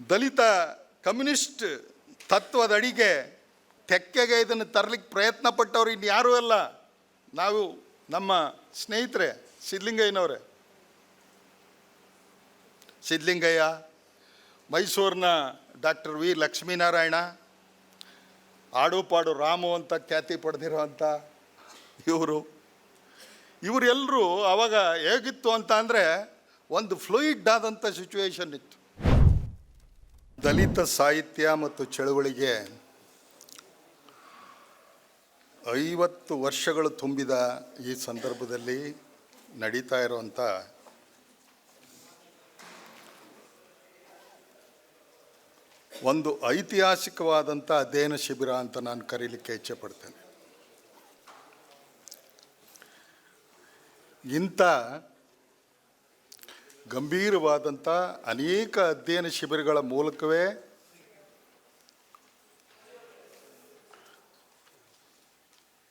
ದಲಿತ communist ತತ್ವದ ಅಡಿಗೆ ತೆಕ್ಕೆಗೆ ಇದನ್ನು ತರಲಿಕ್ಕೆ ಪ್ರಯತ್ನ ಪಟ್ಟವ್ರು ಇನ್ಯಾರೂ ಅಲ್ಲ, ನಾವು ನಮ್ಮ ಸ್ನೇಹಿತರೆ ಸಿದ್ಧಲಿಂಗಯ್ಯನವರೇ. ಸಿದ್ಧಲಿಂಗಯ್ಯ, ಮೈಸೂರಿನ ಡಾಕ್ಟರ್ ವಿ ಲಕ್ಷ್ಮೀನಾರಾಯಣ, ಆಡು ಪಾಡು ರಾಮು ಅಂತ ಖ್ಯಾತಿ ಪಡೆದಿರೋವಂಥ ಇವರೆಲ್ಲರೂ ಆವಾಗ ಹೇಗಿತ್ತು ಅಂತ ಅಂದರೆ ಒಂದು ಫ್ಲೂಯಿಡ್ ಆದಂಥ ಸಿಚುವೇಶನ್ ಇತ್ತು. ದಲಿತ ಸಾಹಿತ್ಯ ಮತ್ತು ಚಳುವಳಿಗೆ 50 ವರ್ಷಗಳು ತುಂಬಿದ ಈ ಸಂದರ್ಭದಲ್ಲಿ ನಡೀತಾ ಇರುವಂಥ ಒಂದು ಐತಿಹಾಸಿಕವಾದಂಥ ಅಧ್ಯಯನ ಶಿಬಿರ ಅಂತ ನಾನು ಕರೀಲಿಕ್ಕೆ ಇಚ್ಛೆ ಪಡ್ತೇನೆ. ಇಂಥ ಗಂಭೀರವಾದಂಥ ಅನೇಕ ಅಧ್ಯಯನ ಶಿಬಿರಗಳ ಮೂಲಕವೇ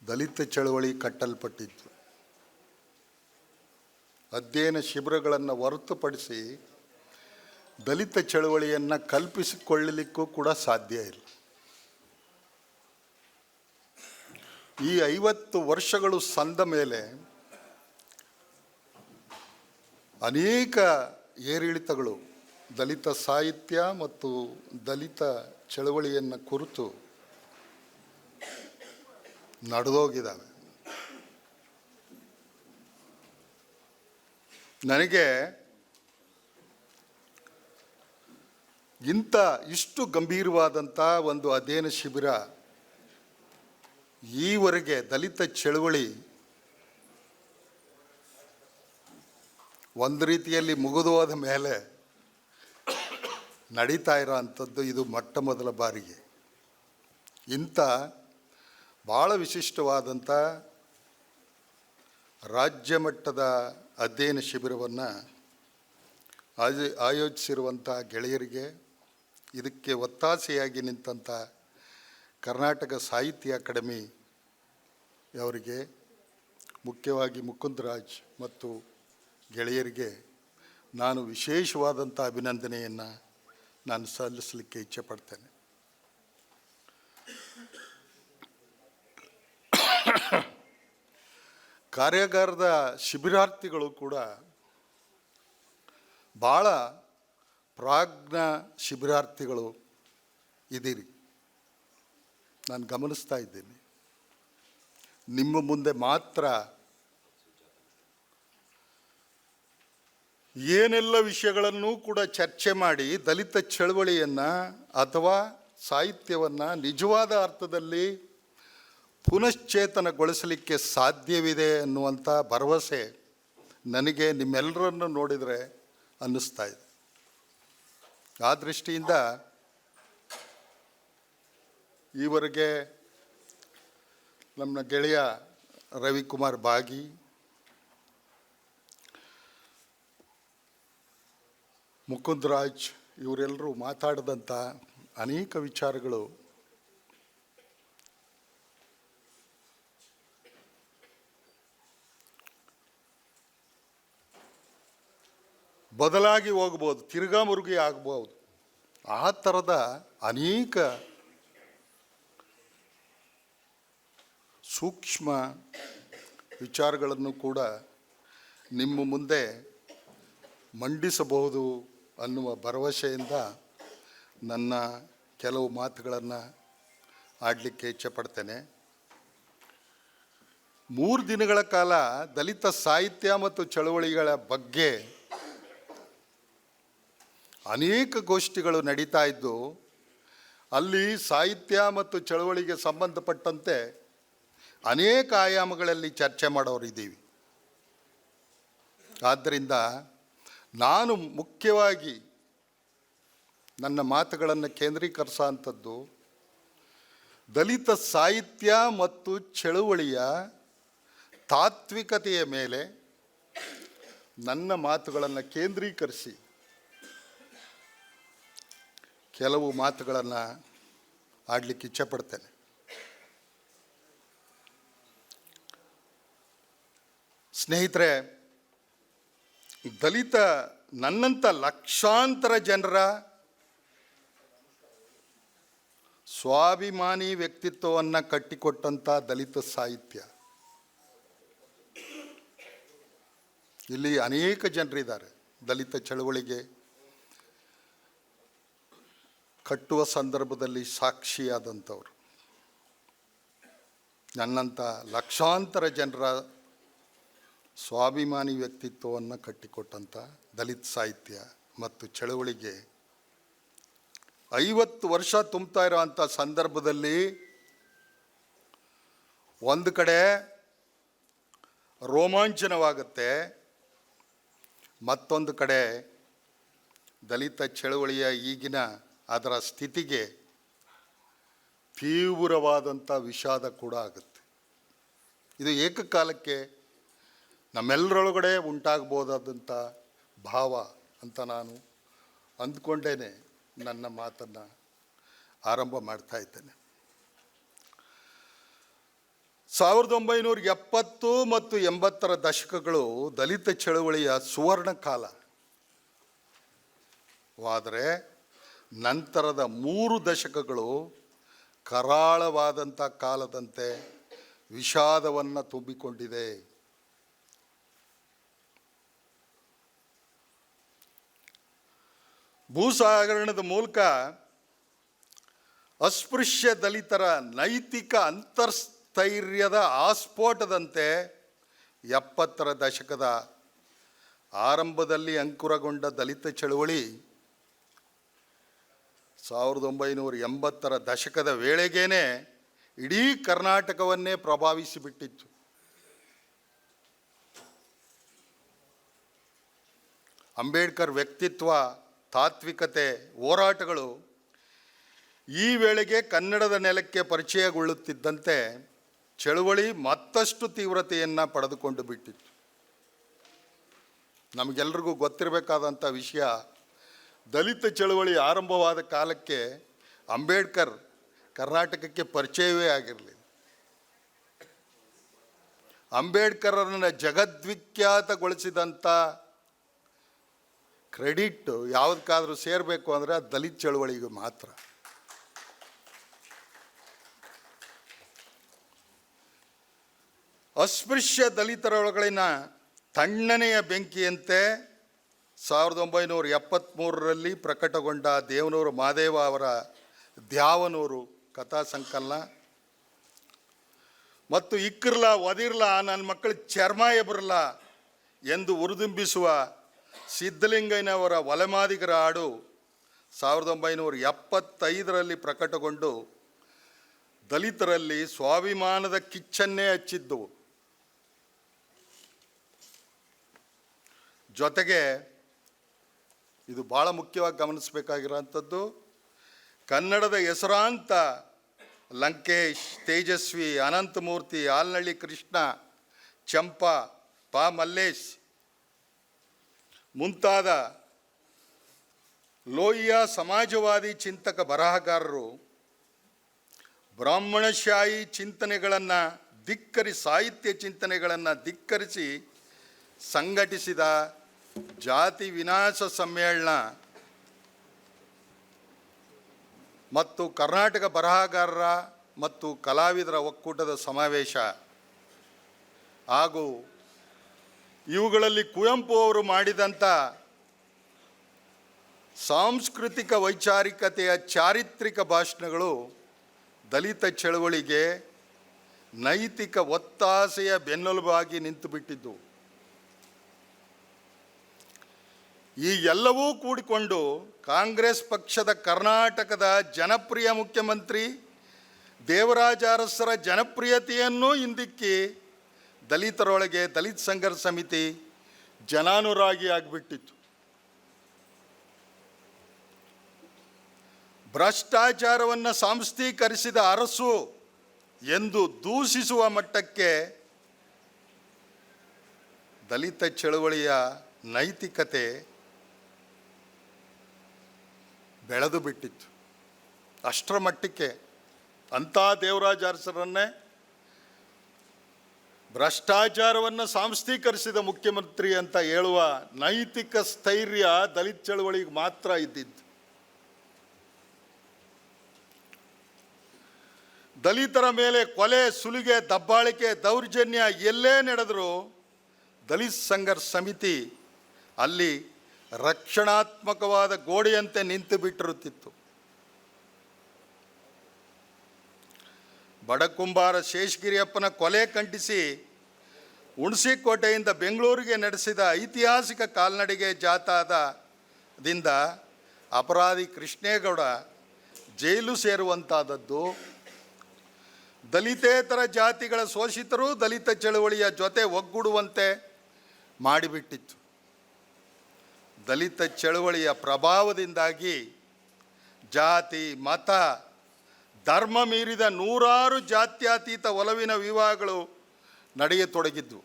ದಲಿತ ಚಳವಳಿ ಕಟ್ಟಲ್ಪಟ್ಟಿತ್ತು. ಅಧ್ಯಯನ ಶಿಬಿರಗಳನ್ನು ಹೊರತುಪಡಿಸಿ ದಲಿತ ಚಳವಳಿಯನ್ನು ಕಲ್ಪಿಸಿಕೊಳ್ಳಲಿಕ್ಕೂ ಕೂಡ ಸಾಧ್ಯ ಇಲ್ಲ. ಈ 50 ವರ್ಷಗಳು ಸಂದ ಮೇಲೆ ಅನೇಕ ಏರಿಳಿತಗಳು ದಲಿತ ಸಾಹಿತ್ಯ ಮತ್ತು ದಲಿತ ಚಳವಳಿಯನ್ನು ಕುರಿತು ನಡೆದೋಗಿದ್ದಾವೆ. ನನಗೆ ಇಷ್ಟು ಗಂಭೀರವಾದಂಥ ಒಂದು ಅಧ್ಯಯನ ಶಿಬಿರ ಈವರೆಗೆ ದಲಿತ ಚಳವಳಿ ಒಂದು ರೀತಿಯಲ್ಲಿ ಮುಗಿದು ಹೋದ ಮೇಲೆ ನಡೀತಾ ಇರೋ ಅಂಥದ್ದು ಇದು ಮೊಟ್ಟ ಮೊದಲ ಬಾರಿಗೆ. ಇಂಥ ಭಾಳ ವಿಶಿಷ್ಟವಾದಂಥ ರಾಜ್ಯ ಮಟ್ಟದ ಅಧ್ಯಯನ ಶಿಬಿರವನ್ನು ಆಯೋಜಿಸಿರುವಂಥ ಗೆಳೆಯರಿಗೆ, ಇದಕ್ಕೆ ಒತ್ತಾಸೆಯಾಗಿ ನಿಂತಹ ಕರ್ನಾಟಕ ಸಾಹಿತ್ಯ ಅಕಾಡೆಮಿ ಅವರಿಗೆ, ಮುಖ್ಯವಾಗಿ ಮುಕುಂದರಾಜ್ ಮತ್ತು ಗೆಳೆಯರಿಗೆ ನಾನು ವಿಶೇಷವಾದಂಥ ಅಭಿನಂದನೆಯನ್ನು ನಾನು ಸಲ್ಲಿಸಲಿಕ್ಕೆ ಇಚ್ಛೆ ಪಡ್ತೇನೆ. ಕಾರ್ಯಾಗಾರದ ಶಿಬಿರಾರ್ಥಿಗಳು ಕೂಡ ಭಾಳ ಪ್ರಾಜ್ಞ ಶಿಬಿರಾರ್ಥಿಗಳು ಇದ್ದೀರಿ, ನಾನು ಗಮನಿಸ್ತಾ ಇದ್ದೀನಿ. ನಿಮ್ಮ ಮುಂದೆ ಮಾತ್ರ ಏನೆಲ್ಲ ವಿಷಯಗಳನ್ನು ಕೂಡ ಚರ್ಚೆ ಮಾಡಿ ದಲಿತ ಚಳವಳಿಯನ್ನು ಅಥವಾ ಸಾಹಿತ್ಯವನ್ನು ನಿಜವಾದ ಅರ್ಥದಲ್ಲಿ ಪುನಶ್ಚೇತನಗೊಳಿಸಲಿಕ್ಕೆ ಸಾಧ್ಯವಿದೆ ಅನ್ನುವಂಥ ಭರವಸೆ ನನಗೆ ನಿಮ್ಮೆಲ್ಲರನ್ನು ನೋಡಿದರೆ ಅನ್ನಿಸ್ತಾ ಇದೆ. ಆ ದೃಷ್ಟಿಯಿಂದ ಈವರೆಗೆ ನಮ್ಮ ಗೆಳೆಯ ರವಿಕುಮಾರ್ ಬಾಗಿ, ಮುಕುಂದರಾಜ್ ಇವರೆಲ್ಲರೂ ಮಾತಾಡಿದಂಥ ಅನೇಕ ವಿಚಾರಗಳು ಬದಲಾಗಿ ಹೋಗ್ಬೋದು, ತಿರುಗಾ ಮುರುಗಿ ಆಗ್ಬೋದು. ಆ ಥರದ ಅನೇಕ ಸೂಕ್ಷ್ಮ ವಿಚಾರಗಳನ್ನು ಕೂಡ ನಿಮ್ಮ ಮುಂದೆ ಮಂಡಿಸಬಹುದು ಅನ್ನುವ ಭರವಸೆಯಿಂದ ನನ್ನ ಕೆಲವು ಮಾತುಗಳನ್ನು ಆಡಲಿಕ್ಕೆ ಇಚ್ಛೆಪಡ್ತೇನೆ. 3 ದಿನಗಳ ಕಾಲ ದಲಿತ ಸಾಹಿತ್ಯ ಮತ್ತು ಚಳವಳಿಗಳ ಬಗ್ಗೆ ಅನೇಕ ಗೋಷ್ಠಿಗಳು ನಡೀತಾ ಇದ್ದು, ಅಲ್ಲಿ ಸಾಹಿತ್ಯ ಮತ್ತು ಚಳವಳಿಗೆ ಸಂಬಂಧಪಟ್ಟಂತೆ ಅನೇಕ ಆಯಾಮಗಳಲ್ಲಿ ಚರ್ಚೆ ಮಾಡೋರಿದ್ದೀವಿ. ಆದ್ದರಿಂದ ನಾನು ಮುಖ್ಯವಾಗಿ ನನ್ನ ಮಾತುಗಳನ್ನು ಕೇಂದ್ರೀಕರಿಸೋ ಅಂಥದ್ದು ದಲಿತ ಸಾಹಿತ್ಯ ಮತ್ತು ಚಳುವಳಿಯ ತಾತ್ವಿಕತೆಯ ಮೇಲೆ ನನ್ನ ಮಾತುಗಳನ್ನು ಕೇಂದ್ರೀಕರಿಸಿ ಕೆಲವು ಮಾತುಗಳನ್ನು ಆಡಲಿಕ್ಕೆ ಇಚ್ಛೆಪಡ್ತೇನೆ. ಸ್ನೇಹಿತರೆ, ದಲಿತ ನನ್ನಂಥ ಲಕ್ಷಾಂತರ ಜನರ ಸ್ವಾಭಿಮಾನಿ ವ್ಯಕ್ತಿತ್ವವನ್ನು ಕಟ್ಟಿಕೊಟ್ಟಂಥ ದಲಿತ ಸಾಹಿತ್ಯ. ಇಲ್ಲಿ ಅನೇಕ ಜನರಿದ್ದಾರೆ ದಲಿತ ಚಳವಳಿಗೆ ಕಟ್ಟುವ ಸಂದರ್ಭದಲ್ಲಿ ಸಾಕ್ಷಿಯಾದಂಥವ್ರು. ನನ್ನಂಥ ಲಕ್ಷಾಂತರ ಜನರ ಸ್ವಾಭಿಮಾನಿ ವ್ಯಕ್ತಿತ್ವವನ್ನು ಕಟ್ಟಿಕೊಟ್ಟಂಥ ದಲಿತ ಸಾಹಿತ್ಯ ಮತ್ತು ಚಳವಳಿಗೆ 50 ವರ್ಷ ತುಂಬ್ತಾ ಇರೋವಂಥ ಸಂದರ್ಭದಲ್ಲಿ ಒಂದು ಕಡೆ ರೋಮಾಂಚನವಾಗುತ್ತೆ, ಮತ್ತೊಂದು ಕಡೆ ದಲಿತ ಚಳವಳಿಯ ಈಗಿನ ಅದರ ಸ್ಥಿತಿಗೆ ತೀವ್ರವಾದಂಥ ವಿಷಾದ ಕೂಡ ಆಗುತ್ತೆ. ಇದು ಏಕಕಾಲಕ್ಕೆ ನಮ್ಮೆಲ್ಲರೊಳಗಡೆ ಉಂಟಾಗ್ಬೋದಾದಂಥ ಭಾವ ಅಂತ ನಾನು ಅಂದ್ಕೊಂಡೇನೆ ನನ್ನ ಮಾತನ್ನು ಆರಂಭ ಮಾಡ್ತಾ ಇದ್ದೇನೆ. 1970 ಮತ್ತು 80ರ ದಶಕಗಳು ದಲಿತ ಚಳವಳಿಯ ಸುವರ್ಣ ಕಾಲವಾದರೆ ನಂತರದ 3 ದಶಕಗಳು ಕರಾಳವಾದಂಥ ಕಾಲದಂತೆ ವಿಷಾದವನ್ನು ತುಂಬಿಕೊಂಡಿದೆ. ಭೂಸಾಗರಣದ ಮೂಲಕ ಅಸ್ಪೃಶ್ಯ ದಲಿತರ ನೈತಿಕ ಅಂತರ್ಸ್ಥೈರ್ಯದ ಆಸ್ಫೋಟದಂತೆ 70ರ ದಶಕದ ಆರಂಭದಲ್ಲಿ ಅಂಕುರಗೊಂಡ ದಲಿತ ಚಳವಳಿ 1980ರ ದಶಕದ ವೇಳೆಗೇನೆ ಇಡೀ ಕರ್ನಾಟಕವನ್ನೇ ಪ್ರಭಾವಿಸಿಬಿಟ್ಟಿತ್ತು. ಅಂಬೇಡ್ಕರ್ ವ್ಯಕ್ತಿತ್ವ, ತಾತ್ವಿಕತೆ, ಹೋರಾಟಗಳು ಈ ವೇಳೆಗೆ ಕನ್ನಡದ ನೆಲಕ್ಕೆ ಪರಿಚಯಗೊಳ್ಳುತ್ತಿದ್ದಂತೆ ಚಳುವಳಿ ಮತ್ತಷ್ಟು ತೀವ್ರತೆಯನ್ನು ಪಡೆದುಕೊಂಡು ಬಿಟ್ಟಿತ್ತು. ನಮಗೆಲ್ರಿಗೂ ಗೊತ್ತಿರಬೇಕಾದಂಥ ವಿಷಯ, ದಲಿತ ಚಳುವಳಿ ಆರಂಭವಾದ ಕಾಲಕ್ಕೆ ಅಂಬೇಡ್ಕರ್ ಕರ್ನಾಟಕಕ್ಕೆ ಪರಿಚಯವೇ ಆಗಿರಲಿಲ್ಲ. ಅಂಬೇಡ್ಕರನ್ನು ಜಗದ್ವಿಖ್ಯಾತಗೊಳಿಸಿದಂಥ ಕ್ರೆಡಿಟ್ ಯಾವುದಕ್ಕಾದರೂ ಸೇರಬೇಕು ಅಂದರೆ ಅದು ದಲಿತ ಚಳುವಳಿಗೆ ಮಾತ್ರ. ಅಸ್ಪೃಶ್ಯ ದಲಿತರೊಳಗಿನ ತಣ್ಣನೆಯ ಬೆಂಕಿಯಂತೆ 1973ರಲ್ಲಿ ಪ್ರಕಟಗೊಂಡ ದೇವನೂರು ಮಹಾದೇವ ಅವರ ದ್ಯಾವನೂರು ಕಥಾ ಸಂಕಲನ ಮತ್ತು ಇಕ್ಕಿರ್ಲ ಒದಿರ್ಲ ನನ್ನ ಮಕ್ಕಳು ಚರ್ಮ ಎಬರಲ್ಲ ಎಂದು ಉರಿದುಂಬಿಸುವ ಸಿದ್ಧಲಿಂಗಯ್ಯನವರ ಒಲೆಮಾದಿಗರ ಹಾಡು 1975ರಲ್ಲಿ ಪ್ರಕಟಗೊಂಡು ದಲಿತರಲ್ಲಿ ಸ್ವಾಭಿಮಾನದ ಕಿಚ್ಚನ್ನೇ ಹಚ್ಚಿದ್ದವು. ಜೊತೆಗೆ ಇದು ಭಾಳ ಮುಖ್ಯವಾಗಿ ಗಮನಿಸಬೇಕಾಗಿರೋಂಥದ್ದು, ಕನ್ನಡದ ಹೆಸರಾಂತ ಲಂಕೇಶ್, ತೇಜಸ್ವಿ, ಅನಂತಮೂರ್ತಿ, ಆಲ್ನಳ್ಳಿ ಕೃಷ್ಣ, ಚಂಪಾ, ಮಲ್ಲೇಶ್ ಮುಂತಾದ ಲೋಹಿಯ ಸಮಾಜವಾದಿ ಚಿಂತಕ ಬರಹಗಾರರು ಬ್ರಾಹ್ಮಣಶಾಹಿ ಚಿಂತನೆಗಳನ್ನು ಸಾಹಿತ್ಯ ಚಿಂತನೆಗಳನ್ನು ಧಿಕ್ಕರಿಸಿ ಸಂಘಟಿಸಿದ ಜಾತಿ ವಿನಾಶ ಸಮ್ಮೇಳನ ಮತ್ತು ಕರ್ನಾಟಕ ಬರಹಗಾರರ ಮತ್ತು ಕಲಾವಿದರ ಒಕ್ಕೂಟದ ಸಮಾವೇಶ ಹಾಗೂ ಇವುಗಳಲ್ಲಿ ಕುವೆಂಪು ಅವರು ಮಾಡಿದಂಥ ಸಾಂಸ್ಕೃತಿಕ ವೈಚಾರಿಕತೆಯ ಚಾರಿತ್ರಿಕ ಭಾಷಣಗಳು ದಲಿತ ಚಳವಳಿಗೆ ನೈತಿಕ ಒತ್ತಾಸೆಯ ಬೆನ್ನೆಲುಬಾಗಿ ನಿಂತುಬಿಟ್ಟಿದ್ದು. ಈ ಎಲ್ಲವೂ ಕೂಡಿಕೊಂಡು ಕಾಂಗ್ರೆಸ್ ಪಕ್ಷದ ಕರ್ನಾಟಕದ ಜನಪ್ರಿಯ ಮುಖ್ಯಮಂತ್ರಿ ದೇವರಾಜ ಅರಸರ ಜನಪ್ರಿಯತೆಯನ್ನು ಹಿಂದಿಕ್ಕಿ ದಲಿತರೊಳಗೆ ದಲಿತ ಸಂಘರ್ಷ ಸಮಿತಿ ಜನಾನುರಾಗಿ ಆಗಿಬಿಟ್ಟಿತ್ತು. ಭ್ರಷ್ಟಾಚಾರವನ್ನು ಸಾಂಸ್ಥೀಕರಿಸಿದ ಅರಸು ಎಂದು ದೂಷಿಸುವ ಮಟ್ಟಕ್ಕೆ ದಲಿತ ಚಳವಳಿಯ ನೈತಿಕತೆ ಬೆಳೆದು ಬಿಟ್ಟಿತ್ತು. ಅಷ್ಟರ ಮಟ್ಟಕ್ಕೆ ಅಂಥ ದೇವರಾಜ ಅರಸರನ್ನೇ ಭ್ರಷ್ಟಾಚಾರವನ್ನು ಸಾಂಸ್ಥೀಕರಿಸಿದ ಮುಖ್ಯಮಂತ್ರಿ ಅಂತ ಹೇಳುವ ನೈತಿಕ ಸ್ಥೈರ್ಯ ದಲಿತ ಚಳವಳಿಗೆ ಮಾತ್ರ ಇದ್ದಿದ್ದು. ದಲಿತರ ಮೇಲೆ ಕೊಲೆ, ಸುಲಿಗೆ, ದಬ್ಬಾಳಿಕೆ, ದೌರ್ಜನ್ಯ ಎಲ್ಲೇ ನಡೆದರೂ ದಲಿತ ಸಂಘರ್ಷ ಸಮಿತಿ ಅಲ್ಲಿ ರಕ್ಷಣಾತ್ಮಕವಾದ ಗೋಡೆಯಂತೆ ನಿಂತು ಬಿಟ್ಟಿರುತ್ತಿತ್ತು. ಬಡಕುಂಬಾರ ಶೇಷಗಿರಿಯಪ್ಪನ ಕೊಲೆ ಖಂಡಿಸಿ ಹುಣಸಿಕೋಟೆಯಿಂದ ಬೆಂಗಳೂರಿಗೆ ನಡೆಸಿದ ಐತಿಹಾಸಿಕ ಕಾಲ್ನಡಿಗೆ ಜಾಥಾದಿಂದ ಅಪರಾಧಿ ಕೃಷ್ಣೇಗೌಡ ಜೈಲು ಸೇರುವಂತಾದದ್ದು ದಲಿತೇತರ ಜಾತಿಗಳ ಶೋಷಿತರು ದಲಿತ ಚಳವಳಿಯ ಜೊತೆ ಒಗ್ಗೂಡುವಂತೆ ಮಾಡಿಬಿಟ್ಟಿತ್ತು. ದಲಿತ ಚಳವಳಿಯ ಪ್ರಭಾವದಿಂದಾಗಿ ಜಾತಿ, ಮತ, ಧರ್ಮ ಮೀರಿದ ನೂರಾರು ಜಾತ್ಯತೀತ ಒಲವಿನ ವಿವಾಹಗಳು ನಡೆಯತೊಡಗಿದ್ವು.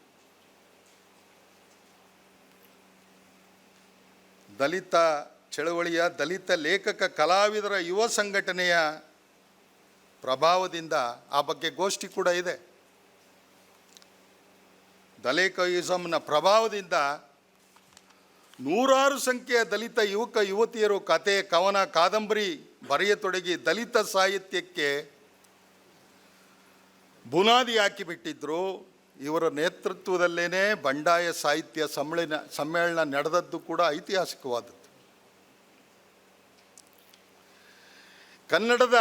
ದಲಿತ ಚಳವಳಿಯ ದಲಿತ ಲೇಖಕ ಕಲಾವಿದರ ಯುವ ಸಂಘಟನೆಯ ಪ್ರಭಾವದಿಂದ ಆ ಬಗ್ಗೆ ಗೋಷ್ಠಿ ಕೂಡ ಇದೆ. ದಲೇಕಯಿಸಮ್ನ ಪ್ರಭಾವದಿಂದ ನೂರಾರು ಸಂಖ್ಯೆಯ ದಲಿತ ಯುವಕ ಯುವತಿಯರು ಕತೆ, ಕವನ, ಕಾದಂಬರಿ ಬರೆಯತೊಡಗಿ ದಲಿತ ಸಾಹಿತ್ಯಕ್ಕೆ ಬುನಾದಿ ಹಾಕಿಬಿಟ್ಟಿದ್ರು. ಇವರ ನೇತೃತ್ವದಲ್ಲೇ ಬಂಡಾಯ ಸಾಹಿತ್ಯ ಸಮ್ಮೇಳನ ನಡೆದದ್ದು ಕೂಡ ಐತಿಹಾಸಿಕವಾದದ್ದು. ಕನ್ನಡದ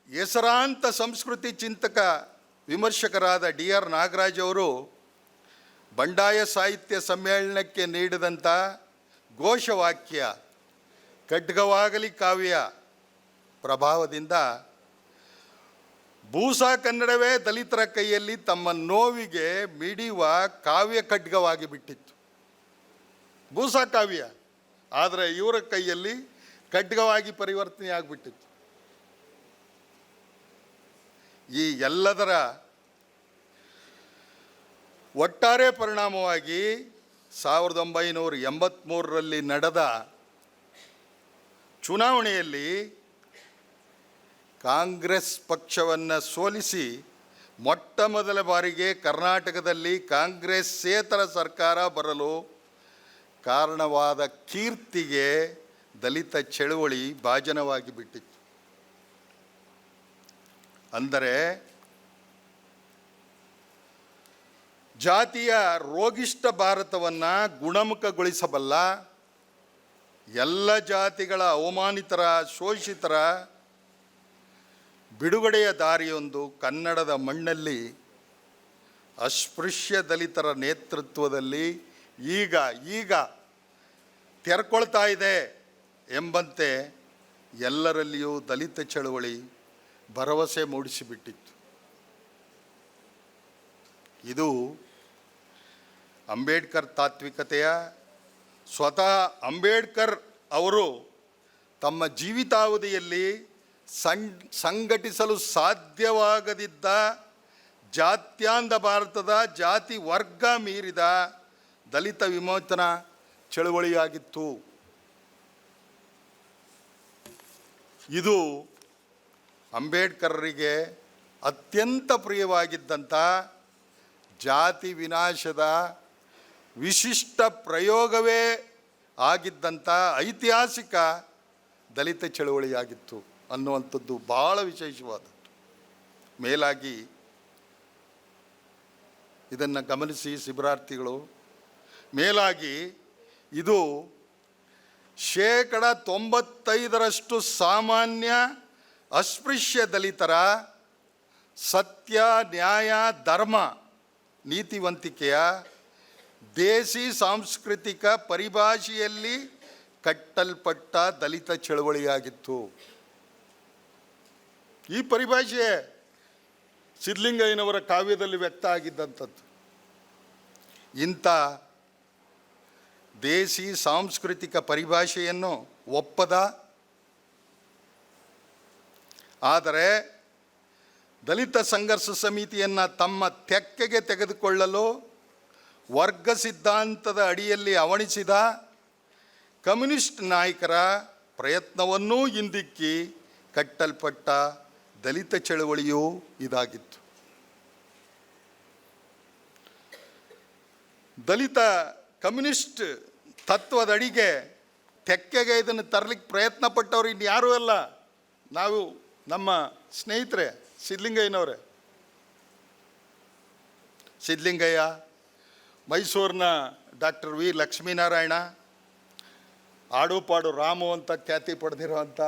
ಹೆಸರಾಂತ ಸಂಸ್ಕೃತಿ ಚಿಂತಕ ವಿಮರ್ಶಕರಾದ DR ನಾಗರಾಜ್ ಅವರು ಬಂಡಾಯ ಸಾಹಿತ್ಯ ಸಮ್ಮೇಳನಕ್ಕೆ ನೀಡಿದಂಥ ಘೋಷವಾಕ್ಯ ಖಡ್ಗವಾಗಲಿ ಕಾವ್ಯ ಪ್ರಭಾವದಿಂದ ಬೂಸಾ ಕನ್ನಡವೇ ದಲಿತರ ಕೈಯಲ್ಲಿ ತಮ್ಮ ನೋವಿಗೆ ಮಿಡಿಯುವ ಕಾವ್ಯ ಖಡ್ಗವಾಗಿ ಬಿಟ್ಟಿತ್ತು. ಬೂಸಾ ಕಾವ್ಯ ಆದರೆ ಇವರ ಕೈಯಲ್ಲಿ ಖಡ್ಗವಾಗಿ ಪರಿವರ್ತನೆ ಆಗಿಬಿಟ್ಟಿತ್ತು. ಈ ಎಲ್ಲದರ ಒಟ್ಟಾರೆ ಪರಿಣಾಮವಾಗಿ 1983ರಲ್ಲಿ ನಡೆದ ಚುನಾವಣೆಯಲ್ಲಿ ಕಾಂಗ್ರೆಸ್ ಪಕ್ಷವನ್ನು ಸೋಲಿಸಿ ಮೊಟ್ಟ ಮೊದಲ ಬಾರಿಗೆ ಕರ್ನಾಟಕದಲ್ಲಿ ಕಾಂಗ್ರೆಸ್ಸೇತರ ಸರ್ಕಾರ ಬರಲು ಕಾರಣವಾದ ಕೀರ್ತಿಗೆ ದಲಿತ ಚಳವಳಿ ಭಾಜನವಾಗಿ ಬಿಟ್ಟಿತ್ತು. ಅಂದರೆ ಜಾತಿಯ ರೋಗಿಷ್ಠ ಭಾರತವನ್ನು ಗುಣಮುಖಗೊಳಿಸಬಲ್ಲ, ಎಲ್ಲ ಜಾತಿಗಳ ಅವಮಾನಿತರ, ಶೋಷಿತರ ಬಿಡುಗಡೆಯ ದಾರಿಯೊಂದು ಕನ್ನಡದ ಮಣ್ಣಲ್ಲಿ ಅಸ್ಪೃಶ್ಯ ದಲಿತರ ನೇತೃತ್ವದಲ್ಲಿ ಈಗ ತೆರ್ಕೊಳ್ತಾ ಇದೆ ಎಂಬಂತೆ ಎಲ್ಲರಲ್ಲಿಯೂ ದಲಿತ ಚಳವಳಿ ಭರವಸೆ ಮೂಡಿಸಿಬಿಟ್ಟಿತ್ತು. ಇದು ಅಂಬೇಡ್ಕರ್ ತಾತ್ವಿಕತೆಯ ಸ್ವತಃ ಅಂಬೇಡ್ಕರ್ ಅವರು ತಮ್ಮ ಜೀವಿತಾವಧಿಯಲ್ಲಿ ಸಂಘಟಿಸಲು ಸಾಧ್ಯವಾಗದಿದ್ದ ಜಾತ್ಯಾಂಧ ಭಾರತದ ಜಾತಿ ವರ್ಗ ಮೀರಿದ ದಲಿತ ವಿಮೋಚನಾ ಚಳವಳಿಯಾಗಿತ್ತು. ಇದು ಅಂಬೇಡ್ಕರ್ರಿಗೆ ಅತ್ಯಂತ ಪ್ರಿಯವಾಗಿದ್ದಂಥ ಜಾತಿ ವಿನಾಶದ ವಿಶಿಷ್ಟ ಪ್ರಯೋಗವೇ ಆಗಿದ್ದಂಥ ಐತಿಹಾಸಿಕ ದಲಿತ ಚಳವಳಿಯಾಗಿತ್ತು ಅನ್ನುವಂಥದ್ದು ಭಾಳ ವಿಶೇಷವಾದದ್ದು. ಮೇಲಾಗಿ ಇದನ್ನು ಗಮನಿಸಿ ಶಿಬಿರಾರ್ಥಿಗಳು, ಮೇಲಾಗಿ ಇದು 95% ಸಾಮಾನ್ಯ ಅಸ್ಪೃಶ್ಯ ದಲಿತರ ಸತ್ಯ, ನ್ಯಾಯ, ಧರ್ಮ, ನೀತಿವಂತಿಕೆಯ ದೇಸಿ ಸಾಂಸ್ಕೃತಿಕ ಪರಿಭಾಷೆಯಲ್ಲಿ ಕಟ್ಟಲ್ಪಟ್ಟ ದಲಿತ ಚಳವಳಿಯಾಗಿತ್ತು. ಈ ಪರಿಭಾಷೆ ಸಿದ್ಧಲಿಂಗಯ್ಯನವರ ಕಾವ್ಯದಲ್ಲಿ ವ್ಯಕ್ತ ಆಗಿದ್ದಂಥದ್ದು. ಇಂಥ ದೇಸಿ ಸಾಂಸ್ಕೃತಿಕ ಪರಿಭಾಷೆಯನ್ನು ಒಪ್ಪದ, ಆದರೆ ದಲಿತ ಸಂಘರ್ಷ ಸಮಿತಿಯನ್ನು ತಮ್ಮ ತೆಕ್ಕೆಗೆ ತೆಗೆದುಕೊಳ್ಳಲು ವರ್ಗ ಸಿದ್ಧಾಂತದ ಅಡಿಯಲ್ಲಿ ಅವಣಿಸಿದ ಕಮ್ಯುನಿಸ್ಟ್ ನಾಯಕರ ಪ್ರಯತ್ನವನ್ನೂ ಹಿಂದಿಕ್ಕಿ ಕಟ್ಟಲ್ಪಟ್ಟ ದಲಿತ ಚಳವಳಿಯೂ ಇದಾಗಿತ್ತು. ದಲಿತ ಕಮ್ಯುನಿಸ್ಟ್ ತತ್ವದ ಅಡಿಗೆ ತೆಕ್ಕೆಗೆ ಇದನ್ನು ತರಲಿಕ್ಕೆ ಪ್ರಯತ್ನ ಪಟ್ಟವರು ಇನ್ಯಾರೂ ಅಲ್ಲ, ನಾವು ನಮ್ಮ ಸ್ನೇಹಿತರೆ. ಸಿದ್ಧಲಿಂಗಯ್ಯನವರೇ, ಸಿದ್ಧಲಿಂಗಯ್ಯ, ಮೈಸೂರಿನ ಡಾಕ್ಟರ್ ವಿ ಲಕ್ಷ್ಮೀನಾರಾಯಣ, ಆಡು ಪಾಡು ರಾಮು ಅಂತ ಖ್ಯಾತಿ ಪಡೆದಿರೋವಂಥ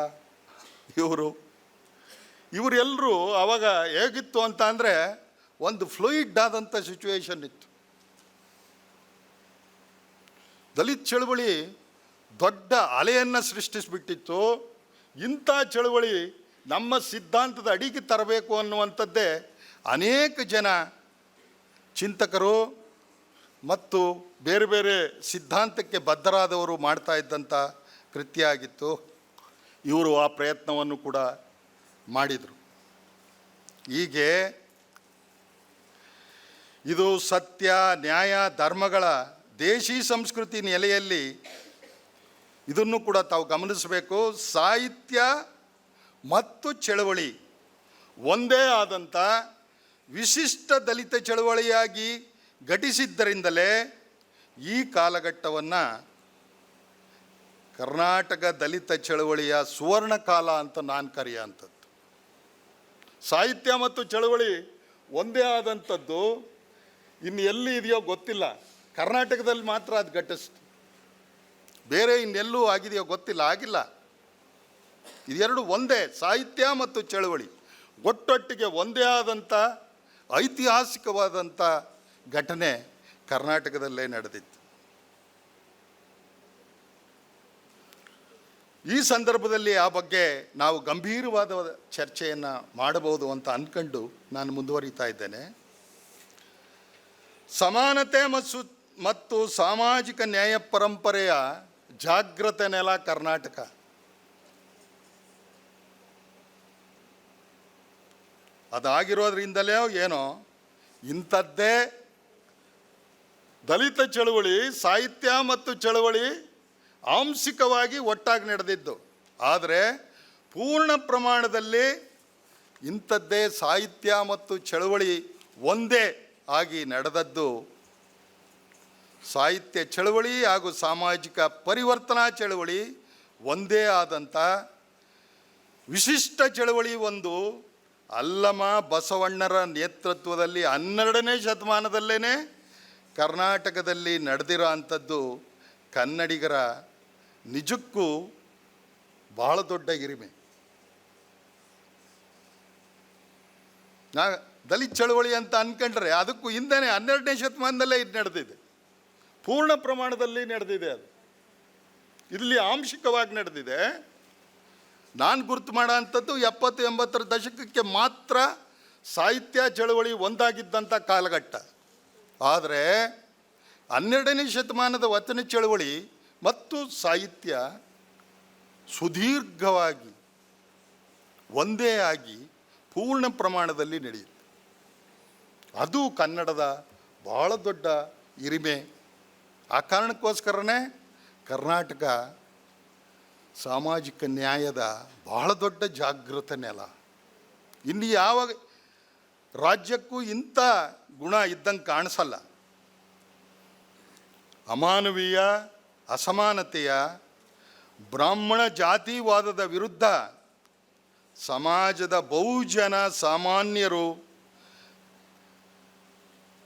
ಇವರೆಲ್ಲರೂ ಆವಾಗ ಹೇಗಿತ್ತು ಅಂತ ಅಂದರೆ ಒಂದು ಫ್ಲೂಯಿಡ್ ಆದಂಥ ಸಿಚುವೇಶನ್ ಇತ್ತು. ದಲಿತ ಚಳವಳಿ ದೊಡ್ಡ ಅಲೆಯನ್ನು ಸೃಷ್ಟಿಸಿಬಿಟ್ಟಿತ್ತು. ಇಂಥ ಚಳವಳಿ ನಮ್ಮ ಸಿದ್ಧಾಂತದ ಅಡಿಗೆ ತರಬೇಕು ಅನ್ನುವಂಥದ್ದೇ ಅನೇಕ ಜನ ಚಿಂತಕರು ಮತ್ತು ಬೇರೆ ಬೇರೆ ಸಿದ್ಧಾಂತಕ್ಕೆ ಬದ್ಧರಾದವರು ಮಾಡ್ತಾ ಇದ್ದಂಥ ಕೃತ್ಯ ಆಗಿತ್ತು. ಇವರು ಆ ಪ್ರಯತ್ನವನ್ನು ಕೂಡ ಮಾಡಿದರು. ಹೀಗೆ ಇದು ಸತ್ಯ, ನ್ಯಾಯ, ಧರ್ಮಗಳ ದೇಶಿ ಸಂಸ್ಕೃತಿ ನೆಲೆಯಲ್ಲಿ ಇದನ್ನು ಕೂಡ ತಾವು ಗಮನಿಸಬೇಕು. ಸಾಹಿತ್ಯ ಮತ್ತು ಚಳವಳಿ ಒಂದೇ ಆದಂಥ ವಿಶಿಷ್ಟ ದಲಿತ ಚಳವಳಿಯಾಗಿ ಘಟಿಸಿದ್ದರಿಂದಲೇ ಈ ಕಾಲಘಟ್ಟವನ್ನು ಕರ್ನಾಟಕ ದಲಿತ ಚಳವಳಿಯ ಸುವರ್ಣ ಕಾಲ ಅಂತ ನಾನು ಕರೆಯುವಂಥದ್ದು. ಸಾಹಿತ್ಯ ಮತ್ತು ಚಳವಳಿ ಒಂದೇ ಆದಂಥದ್ದು ಇನ್ನು ಎಲ್ಲಿ ಇದೆಯೋ ಗೊತ್ತಿಲ್ಲ. ಕರ್ನಾಟಕದಲ್ಲಿ ಮಾತ್ರ ಅದು ಘಟಿಸ್ತು, ಬೇರೆ ಇನ್ನೆಲ್ಲೂ ಆಗಿದೆಯೋ ಗೊತ್ತಿಲ್ಲ, ಆಗಿಲ್ಲ. ಇದೆರಡು ಒಂದೇ, ಸಾಹಿತ್ಯ ಮತ್ತು ಚಳವಳಿ ಒಟ್ಟೊಟ್ಟಿಗೆ ಒಂದೇ ಆದಂಥ ಐತಿಹಾಸಿಕವಾದಂಥ ಘಟನೆ ಕರ್ನಾಟಕದಲ್ಲೇ ನಡೆದಿತ್ತು. ಈ ಸಂದರ್ಭದಲ್ಲಿ ಆ ಬಗ್ಗೆ ನಾವು ಗಂಭೀರವಾದ ಚರ್ಚೆಯನ್ನು ಮಾಡಬಹುದು ಅಂತ ಅಂದ್ಕೊಂಡು ನಾನು ಮುಂದುವರಿತಾ ಇದ್ದೇನೆ. ಸಮಾನತೆ ಮತ್ತು ಸಾಮಾಜಿಕ ನ್ಯಾಯ ಪರಂಪರೆಯ ಜಾಗೃತ ನೆಲ ಕರ್ನಾಟಕ. ಅದಾಗಿರೋದ್ರಿಂದಲೇ ಏನೋ ಇಂಥದ್ದೇ ದಲಿತ ಚಳವಳಿ, ಸಾಹಿತ್ಯ ಮತ್ತು ಚಳವಳಿ ಆಂಶಿಕವಾಗಿ ಒಟ್ಟಾಗಿ ನಡೆದಿದ್ದು. ಆದರೆ ಪೂರ್ಣ ಪ್ರಮಾಣದಲ್ಲಿ ಇಂಥದ್ದೇ ಸಾಹಿತ್ಯ ಮತ್ತು ಚಳವಳಿ ಒಂದೇ ಆಗಿ ನಡೆದದ್ದು ಸಾಹಿತ್ಯ ಚಳವಳಿ ಹಾಗೂ ಸಾಮಾಜಿಕ ಪರಿವರ್ತನಾ ಚಳವಳಿ ಒಂದೇ ಆದಂಥ ವಿಶಿಷ್ಟ ಚಳವಳಿ ಒಂದು ಅಲ್ಲಮ ಬಸವಣ್ಣರ ನೇತೃತ್ವದಲ್ಲಿ 12ನೇ ಶತಮಾನದಲ್ಲೇ ಕರ್ನಾಟಕದಲ್ಲಿ ನಡೆದಿರೋ ಅಂಥದ್ದು ಕನ್ನಡಿಗರ ನಿಜಕ್ಕೂ ಬಹಳ ದೊಡ್ಡ ಹಿರಿಮೆ. ದಲಿತ ಚಳವಳಿ ಅಂತ ಅಂದ್ಕೊಂಡ್ರೆ ಅದಕ್ಕೂ ಹಿಂದೆನೇ 12ನೇ ಶತಮಾನದಲ್ಲೇ ಇದು ನಡೆದಿದೆ, ಪೂರ್ಣ ಪ್ರಮಾಣದಲ್ಲಿ ನಡೆದಿದೆ. ಅದು ಇಲ್ಲಿ ಆಂಶಿಕವಾಗಿ ನಡೆದಿದೆ. ನಾನು ಗುರುತು ಮಾಡೋ ಅಂಥದ್ದು 70-80ರ ದಶಕಕ್ಕೆ ಮಾತ್ರ ಸಾಹಿತ್ಯ ಚಳವಳಿ ಒಂದಾಗಿದ್ದಂಥ ಕಾಲಘಟ್ಟ. ಆದರೆ 12ನೇ ಶತಮಾನದ ವಚನ ಚಳವಳಿ ಮತ್ತು ಸಾಹಿತ್ಯ ಸುದೀರ್ಘವಾಗಿ ಒಂದೇ ಆಗಿ ಪೂರ್ಣ ಪ್ರಮಾಣದಲ್ಲಿ ನಡೆಯುತ್ತೆ. ಅದು ಕನ್ನಡದ ಬಹಳ ದೊಡ್ಡ ಹಿರಿಮೆ. ಆ ಕಾರಣಕ್ಕೋಸ್ಕರನೇ ಕರ್ನಾಟಕ ಸಾಮಾಜಿಕ ನ್ಯಾಯದ ಬಹಳ ದೊಡ್ಡ ಜಾಗೃತ ನೆಲ. ಇನ್ನು ಯಾವ ರಾಜ್ಯಕ್ಕೂ ಇಂಥ ಗುಣ ಇದ್ದಂಗೆ ಕಾಣಿಸಲ್ಲ. ಅಮಾನವೀಯ, ಅಸಮಾನತೆಯ, ಬ್ರಾಹ್ಮಣ ಜಾತಿವಾದದ ವಿರುದ್ಧ ಸಮಾಜದ ಬಹುಜನ ಸಾಮಾನ್ಯರು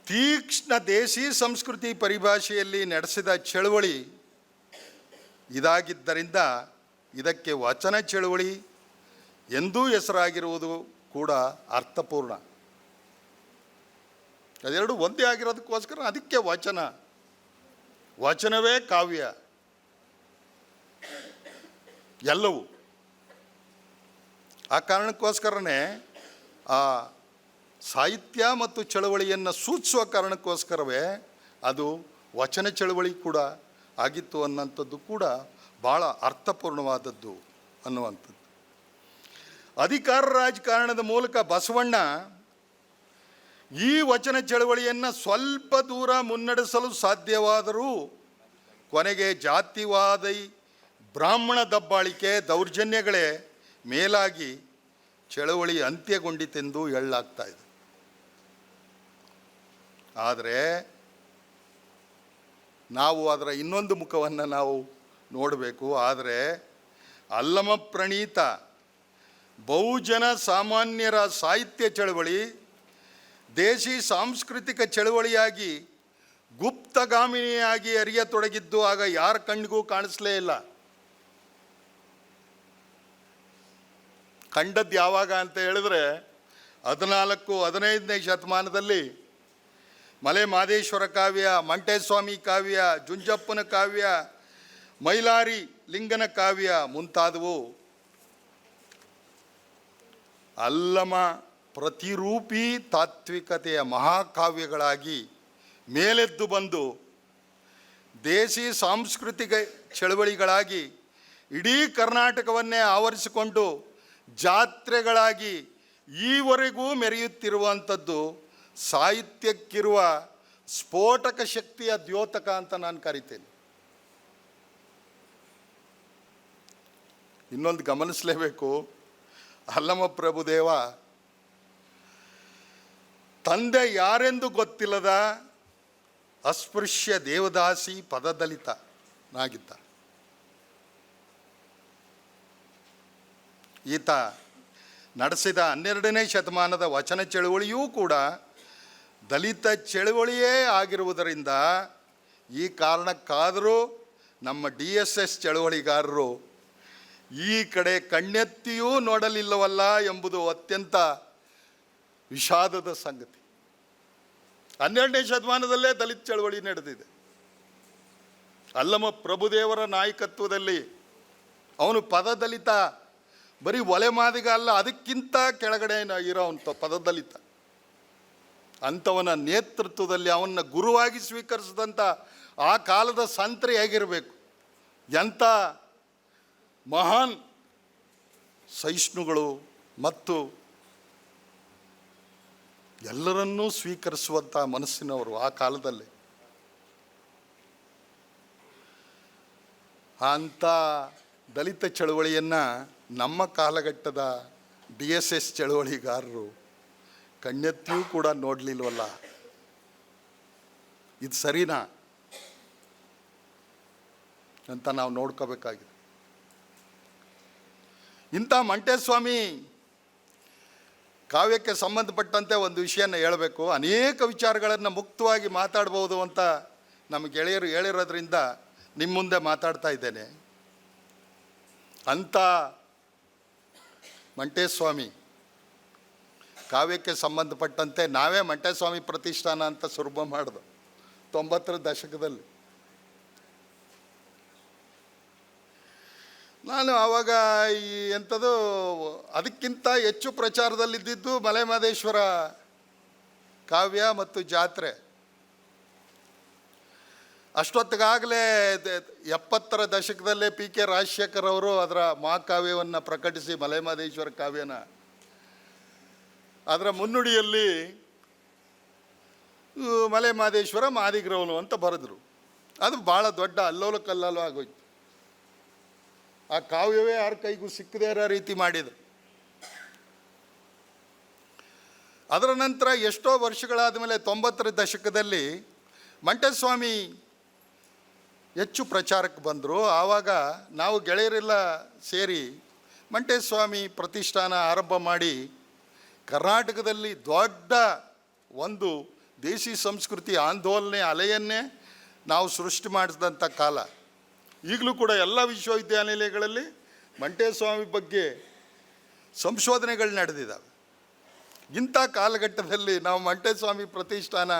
ತೀಕ್ಷ್ಣ ದೇಶಿ ಸಂಸ್ಕೃತಿ ಪರಿಭಾಷೆಯಲ್ಲಿ ನಡೆಸಿದ ಚಳವಳಿ ಇದಾಗಿದ್ದರಿಂದ ಇದಕ್ಕೆ ವಚನ ಚಳವಳಿ ಎಂದೂ ಹೆಸರಾಗಿರುವುದು ಕೂಡ ಅರ್ಥಪೂರ್ಣ. ಅದೆರಡು ಒಂದೇ ಆಗಿರೋದಕ್ಕೋಸ್ಕರ ಅದಕ್ಕೆ ವಚನವೇ ಕಾವ್ಯ ಎಲ್ಲವೂ. ಆ ಕಾರಣಕ್ಕೋಸ್ಕರನೇ ಆ ಸಾಹಿತ್ಯ ಮತ್ತು ಚಳವಳಿಯನ್ನು ಸೂಚಿಸುವ ಕಾರಣಕ್ಕೋಸ್ಕರವೇ ಅದು ವಚನ ಚಳವಳಿ ಕೂಡ ಆಗಿತ್ತು ಅನ್ನೋಂಥದ್ದು ಕೂಡ ಭಾಳ ಅರ್ಥಪೂರ್ಣವಾದದ್ದು ಅನ್ನುವಂಥದ್ದು. ಅಧಿಕಾರ ರಾಜಕಾರಣದ ಮೂಲಕ ಬಸವಣ್ಣ ಈ ವಚನ ಚಳವಳಿಯನ್ನು ಸ್ವಲ್ಪ ದೂರ ಮುನ್ನಡೆಸಲು ಸಾಧ್ಯವಾದರೂ ಕೊನೆಗೆ ಜಾತಿವಾದಿ ಬ್ರಾಹ್ಮಣ ದಬ್ಬಾಳಿಕೆ ದೌರ್ಜನ್ಯಗಳೇ ಮೇಲಾಗಿ ಚಳವಳಿ ಅಂತ್ಯಗೊಂಡಿತೆಂದು ಹೇಳಲಾಗ್ತಾ ಇದೆ. ಆದರೆ ನಾವು ಅದರ ಇನ್ನೊಂದು ಮುಖವನ್ನು ನಾವು ನೋಡಬೇಕು. ಆದರೆ ಅಲ್ಲಮ ಪ್ರಣೀತ ಬಹುಜನ ಸಾಮಾನ್ಯರ ಸಾಹಿತ್ಯ ಚಳವಳಿ ದೇಶಿ ಸಾಂಸ್ಕೃತಿಕ ಚಳವಳಿಯಾಗಿ ಗುಪ್ತಗಾಮಿನಿಯಾಗಿ ಅರಿಯತೊಡಗಿದ್ದು ಆಗ ಯಾರ ಕಣ್ಣಿಗೂ ಕಾಣಿಸ್ಲೇ ಇಲ್ಲ. ಕಂಡದ್ದು ಯಾವಾಗ ಅಂತ ಹೇಳಿದ್ರೆ 14-15ನೇ ಶತಮಾನದಲ್ಲಿ ಮಲೆ ಮಹದೇಶ್ವರ ಕಾವ್ಯ, ಮಂಟೇಸ್ವಾಮಿ ಕಾವ್ಯ, ಜುಂಜಪ್ಪನ ಕಾವ್ಯ, ಮೈಲಾರಿ ಲಿಂಗನ ಕಾವ್ಯ ಮುಂತಾದವು ಅಲ್ಲಮ ಪ್ರತಿರೂಪಿ ತಾತ್ವಿಕತೆಯ ಮಹಾಕಾವ್ಯಗಳಾಗಿ ಮೇಲೆದ್ದು ಬಂದು ದೇಸಿ ಸಾಂಸ್ಕೃತಿಕ ಚಳವಳಿಗಳಾಗಿ ಇಡೀ ಕರ್ನಾಟಕವನ್ನೇ ಆವರಿಸಿಕೊಂಡು ಜಾತ್ರೆಗಳಾಗಿ ಈವರೆಗೂ ಮೆರೆಯುತ್ತಿರುವಂಥದ್ದು ಸಾಹಿತ್ಯಕ್ಕಿರುವ ಸ್ಫೋಟಕ ಶಕ್ತಿಯ ದ್ಯೋತಕ ಅಂತ ನಾನು ಕರಿತೇನೆ. ಇನ್ನೊಂದು ಗಮನಿಸಲೇಬೇಕು, ಅಲ್ಲಮ ಪ್ರಭುದೇವ ತಂದೆ ಯಾರೆಂದು ಗೊತ್ತಿಲ್ಲದ ಅಸ್ಪೃಶ್ಯ ದೇವದಾಸಿ ಪದದಲಿತನಾಗಿದ್ದ. ಈತ ನಡೆಸಿದ 12ನೇ ಶತಮಾನದ ವಚನ ಚಳುವಳಿಯೂ ಕೂಡ ದಲಿತ ಚಳುವಳಿಯೇ ಆಗಿರುವುದರಿಂದ ಈ ಕಾರಣಕ್ಕಾದರೂ ನಮ್ಮ DSS ಚಳುವಳಿಗಾರರು ಈ ಕಡೆ ಕಣ್ಣೆತ್ತಿಯೂ ನೋಡಲಿಲ್ಲವಲ್ಲ ಎಂಬುದು ಅತ್ಯಂತ ವಿಷಾದದ ಸಂಗತಿ. 12ನೇ ಶತಮಾನದಲ್ಲೇ ದಲಿತ ಚಳವಳಿ ನಡೆದಿದೆ. ಅಲ್ಲಮ ಪ್ರಭುದೇವರ ನಾಯಕತ್ವದಲ್ಲಿ ಅವನು ಪದದಲಿತ, ಬರೀ ಒಲೆ ಮಾದಿಗ ಅಲ್ಲ, ಅದಕ್ಕಿಂತ ಕೆಳಗಡೆ ಇರೋವಂಥ ಪದದಲಿತ. ಅಂಥವನ ನೇತೃತ್ವದಲ್ಲಿ ಅವನ್ನ ಗುರುವಾಗಿ ಸ್ವೀಕರಿಸಿದಂಥ ಆ ಕಾಲದ ಸಂತರು ಹೇಗಿರಬೇಕು, ಎಂಥ ಮಹಾನ್ ಸಹಿಷ್ಣುಗಳು ಮತ್ತು ಎಲ್ಲರನ್ನೂ ಸ್ವೀಕರಿಸುವಂಥ ಮನಸ್ಸಿನವರು ಆ ಕಾಲದಲ್ಲಿ. ಅಂಥ ದಲಿತ ಚಳವಳಿಯನ್ನು ನಮ್ಮ ಕಾಲಘಟ್ಟದ DSS ಚಳವಳಿಗಾರರು ಕಣ್ಣೆತ್ತಿಯೂ ಕೂಡ ನೋಡಲಿಲ್ವಲ್ಲ. ಇದು ಸರಿನಾ ಅಂತ ನಾವು ನೋಡ್ಕೋಬೇಕಾಗಿದೆ. ಇಂಥ ಮಂಟೇಸ್ವಾಮಿ ಕಾವ್ಯಕ್ಕೆ ಸಂಬಂಧಪಟ್ಟಂತೆ ಒಂದು ವಿಷಯನ ಹೇಳಬೇಕು. ಅನೇಕ ವಿಚಾರಗಳನ್ನು ಮುಕ್ತವಾಗಿ ಮಾತಾಡ್ಬೋದು ಅಂತ ನಮ್ಮ ಗೆಳೆಯರು ಹೇಳಿರೋದ್ರಿಂದ ನಿಮ್ಮ ಮುಂದೆ ಮಾತಾಡ್ತಾ ಇದ್ದೇನೆ. ಅಂಥ ಮಂಟೇಸ್ವಾಮಿ ಕಾವ್ಯಕ್ಕೆ ಸಂಬಂಧಪಟ್ಟಂತೆ ನಾವೇ ಮಂಟೇಸ್ವಾಮಿ ಪ್ರತಿಷ್ಠಾನ ಅಂತ ಶುರು ಮಾಡಿದು 90ರ ದಶಕದಲ್ಲಿ. ನಾನು ಆವಾಗ ಈ ಎಂಥದ್ದು ಅದಕ್ಕಿಂತ ಹೆಚ್ಚು ಪ್ರಚಾರದಲ್ಲಿದ್ದಿದ್ದು ಮಲೆ ಮಹದೇಶ್ವರ ಕಾವ್ಯ ಮತ್ತು ಜಾತ್ರೆ. ಅಷ್ಟೊತ್ತಿಗಾಗಲೇ 70ರ ದಶಕದಲ್ಲೇ PK ರಾಜಶೇಖರ್ ಅವರು ಅದರ ಮಹಾಕಾವ್ಯವನ್ನು ಪ್ರಕಟಿಸಿ ಮಲೆ ಮಹದೇಶ್ವರ ಕಾವ್ಯನ ಅದರ ಮುನ್ನುಡಿಯಲ್ಲಿ ಮಲೆ ಮಹದೇಶ್ವರ ಮಾದಿಗ್ರವನು ಅಂತ ಬರೆದರು. ಅದು ಭಾಳ ದೊಡ್ಡ ಅಲ್ಲೋಲ ಕಲ್ಲೋಲ ಆಗೋಯ್ತು. ಆ ಕಾವ್ಯವೇ ಯಾರ ಕೈಗೂ ಸಿಕ್ಕದೇ ಇರೋ ರೀತಿ ಮಾಡಿದರು. ಅದರ ನಂತರ ಎಷ್ಟೋ ವರ್ಷಗಳಾದ ಮೇಲೆ 90ರ ದಶಕದಲ್ಲಿ ಮಂಟೇಸ್ವಾಮಿ ಹೆಚ್ಚು ಪ್ರಚಾರಕ್ಕೆ ಬಂದರು. ಆವಾಗ ನಾವು ಗೆಳೆಯರೆಲ್ಲ ಸೇರಿ ಮಂಟೇಸ್ವಾಮಿ ಪ್ರತಿಷ್ಠಾನ ಆರಂಭ ಮಾಡಿ ಕರ್ನಾಟಕದಲ್ಲಿ ದೊಡ್ಡ ಒಂದು ದೇಸಿ ಸಂಸ್ಕೃತಿ ಆಂದೋಲನೆ ಅಲೆಯನ್ನೇ ನಾವು ಸೃಷ್ಟಿ ಮಾಡಿಸಿದಂಥ ಕಾಲ. ಈಗಲೂ ಕೂಡ ಎಲ್ಲ ವಿಶ್ವವಿದ್ಯಾನಿಲಯಗಳಲ್ಲಿ ಮಂಟೇಸ್ವಾಮಿ ಬಗ್ಗೆ ಸಂಶೋಧನೆಗಳು ನಡೆದಿದ್ದಾವೆ. ಇಂಥ ಕಾಲಘಟ್ಟದಲ್ಲಿ ನಾವು ಮಂಟೇಸ್ವಾಮಿ ಪ್ರತಿಷ್ಠಾನ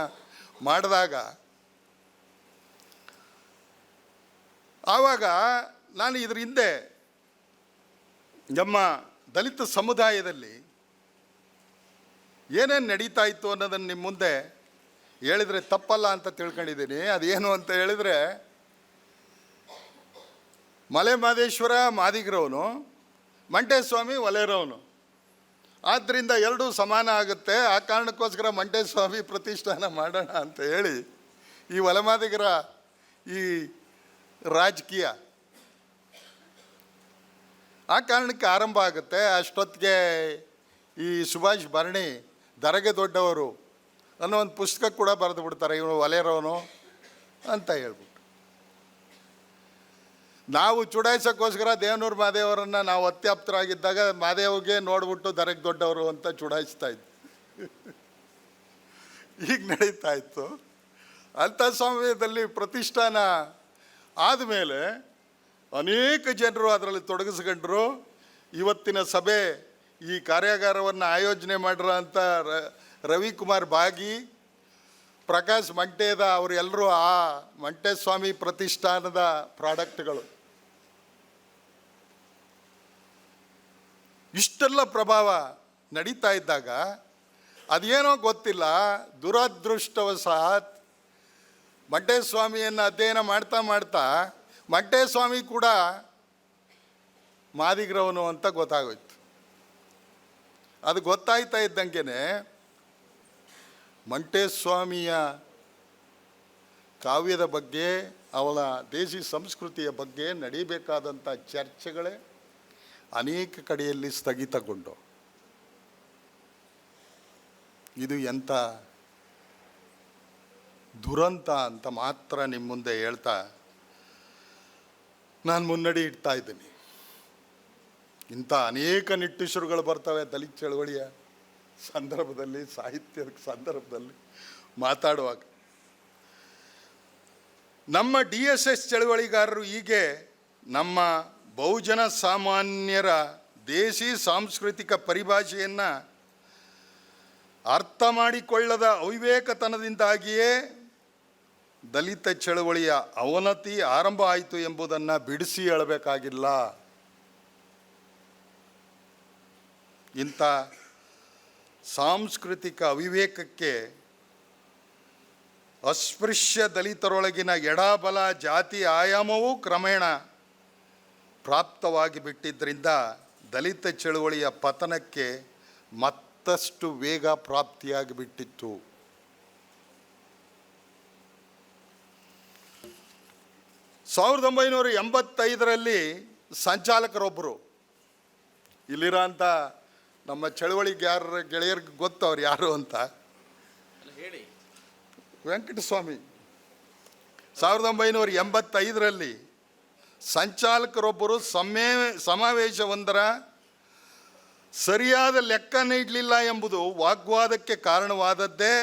ಮಾಡಿದಾಗ ಆವಾಗ ನಾನು ಇದರ ಹಿಂದೆ ನಮ್ಮ ದಲಿತ ಸಮುದಾಯದಲ್ಲಿ ಏನೇನು ನಡೀತಾ ಇತ್ತು ಅನ್ನೋದನ್ನು ನಿಮ್ಮ ಮುಂದೆ ಹೇಳಿದರೆ ತಪ್ಪಲ್ಲ ಅಂತ ತಿಳ್ಕೊಂಡಿದ್ದೀನಿ. ಅದೇನು ಅಂತ ಹೇಳಿದರೆ, ಮಲೆ ಮಹದೇಶ್ವರ ಮಾದಿಗ್ರವನು, ಮಂಟೇಸ್ವಾಮಿ ಒಲೆರವನು. ಆದ್ದರಿಂದ ಎರಡೂ ಸಮಾನ ಆಗುತ್ತೆ. ಆ ಕಾರಣಕ್ಕೋಸ್ಕರ ಮಂಟೇಸ್ವಾಮಿ ಪ್ರತಿಷ್ಠಾನ ಮಾಡೋಣ ಅಂತ ಹೇಳಿ ಈ ಒಲೆಮಾದಿಗರ ಈ ರಾಜಕೀಯ ಆ ಕಾರಣಕ್ಕೆ ಆರಂಭ ಆಗುತ್ತೆ. ಅಷ್ಟೊತ್ತಿಗೆ ಈ ಸುಭಾಷ್ ಭರಣಿ ದರಗೆ ದೊಡ್ಡವರು ಅನ್ನೋ ಒಂದು ಪುಸ್ತಕ ಕೂಡ ಬರೆದು ಬಿಡ್ತಾರೆ, ಇವನು ಒಲೆರವನು ಅಂತ ಹೇಳ್ಬಿಟ್ಟು. ನಾವು ಚುಡಾಯಿಸೋಕ್ಕೋಸ್ಕರ ದೇವನೂರು ಮಹಾದೇವರನ್ನು ನಾವು ಅತ್ಯಾಪ್ತರಾಗಿದ್ದಾಗ ಮಹಾದೇವ್ಗೆ ನೋಡ್ಬಿಟ್ಟು ದರಕ್ಕೆ ದೊಡ್ಡವರು ಅಂತ ಚುಡಾಯಿಸ್ತಾ ಇದ್ವಿ. ಈಗ ನಡೀತಾ ಇತ್ತು. ಅಂಥ ಸಮಯದಲ್ಲಿ ಪ್ರತಿಷ್ಠಾನ ಆದಮೇಲೆ ಅನೇಕ ಜನರು ಅದರಲ್ಲಿ ತೊಡಗಿಸ್ಕೊಂಡ್ರು. ಇವತ್ತಿನ ಸಭೆ ಈ ಕಾರ್ಯಾಗಾರವನ್ನು ಆಯೋಜನೆ ಮಾಡಿರೋ ಅಂಥ ರವಿಕುಮಾರ್ ಬಾಗಿ, ಪ್ರಕಾಶ್ ಮಂಟೇದ ಅವರೆಲ್ಲರೂ ಆ ಮಂಟೇಸ್ವಾಮಿ ಪ್ರತಿಷ್ಠಾನದ ಪ್ರಾಡಕ್ಟ್ಗಳು. ಇಷ್ಟೆಲ್ಲ ಪ್ರಭಾವ ನಡೀತಾ ಇದ್ದಾಗ ಅದೇನೋ ಗೊತ್ತಿಲ್ಲ, ದುರದೃಷ್ಟವಶಾತ್ ಮಂಟೇಸ್ವಾಮಿಯನ್ನು ಅಧ್ಯಯನ ಮಾಡ್ತಾ ಮಾಡ್ತಾ ಮಂಟೇಸ್ವಾಮಿ ಕೂಡ ಮಾದಿಗ್ರವನು ಅಂತ ಗೊತ್ತಾಗೋಯ್ತು. ಅದು ಗೊತ್ತಾಯ್ತಾ ಇದ್ದಂಗೆ ಮಂಟೇಸ್ವಾಮಿಯ ಕಾವ್ಯದ ಬಗ್ಗೆ, ಅವಳ ದೇಶಿ ಸಂಸ್ಕೃತಿಯ ಬಗ್ಗೆ ನಡೀಬೇಕಾದಂಥ ಚರ್ಚೆಗಳೇ ಅನೇಕ ಕಡೆಯಲ್ಲಿ ಸ್ಥಗಿತಗೊಂಡು. ಇದು ಎಂಥ ದುರಂತ ಅಂತ ಮಾತ್ರ ನಿಮ್ಮ ಮುಂದೆ ಹೇಳ್ತಾ ನಾನು ಮುನ್ನಡಿ ಇಡ್ತಾ ಇದ್ದೀನಿ. ಇಂಥ ಅನೇಕ ನಿಟ್ಟುಸಿರುಗಳು ಬರ್ತವೆ ದಲಿತ ಚಳವಳಿಯ ಸಂದರ್ಭದಲ್ಲಿ, ಸಾಹಿತ್ಯದ ಸಂದರ್ಭದಲ್ಲಿ ಮಾತಾಡುವಾಗ. ನಮ್ಮ DSS ಚಳವಳಿಗಾರರು ಹೀಗೆ ನಮ್ಮ ಬಹುಜನ ಸಾಮಾನ್ಯರ ದೇಶಿ ಸಾಂಸ್ಕೃತಿಕ ಪರಿಭಾಷೆಯನ್ನು ಅರ್ಥ ಮಾಡಿಕೊಳ್ಳದ ಅವಿವೇಕತನದಿಂದಾಗಿಯೇ ದಲಿತ ಚಳವಳಿಯ ಅವನತಿ ಆರಂಭ ಆಯಿತು ಎಂಬುದನ್ನು ಬಿಡಿಸಿ ಹೇಳಬೇಕಾಗಿಲ್ಲ. ಇಂಥ ಸಾಂಸ್ಕೃತಿಕ ಅವಿವೇಕಕ್ಕೆ ಅಸ್ಪೃಶ್ಯ ದಲಿತರೊಳಗಿನ ಎಡಬಲ ಜಾತಿ ಆಯಾಮವೂ ಕ್ರಮೇಣ ಪ್ರಾಪ್ತವಾಗಿ ಬಿಟ್ಟಿದ್ದರಿಂದ ದಲಿತ ಚಳುವಳಿಯ ಪತನಕ್ಕೆ ಮತ್ತಷ್ಟು ವೇಗ ಪ್ರಾಪ್ತಿಯಾಗಿ ಬಿಟ್ಟಿತ್ತು. ಸಾವಿರದ 1985ರಲ್ಲಿ ಸಂಚಾಲಕರೊಬ್ಬರು, ಇಲ್ಲಿರೋಂಥ ನಮ್ಮ ಚಳುವಳಿಗಾರರ ಗೆಳೆಯರಿಗೆ ಗೊತ್ತು ಅವ್ರು ಯಾರು ಅಂತ, ವೆಂಕಟಸ್ವಾಮಿ 1985ರಲ್ಲಿ ಸಂಚಾಲಕರೊಬ್ಬರು ಸಮಾವೇಶವೊಂದರ ಸರಿಯಾದ ಲೆಕ್ಕ ನೀಡಲಿಲ್ಲ ಎಂಬುದು ವಾಗ್ವಾದಕ್ಕೆ ಕಾರಣವಾದದ್ದೇ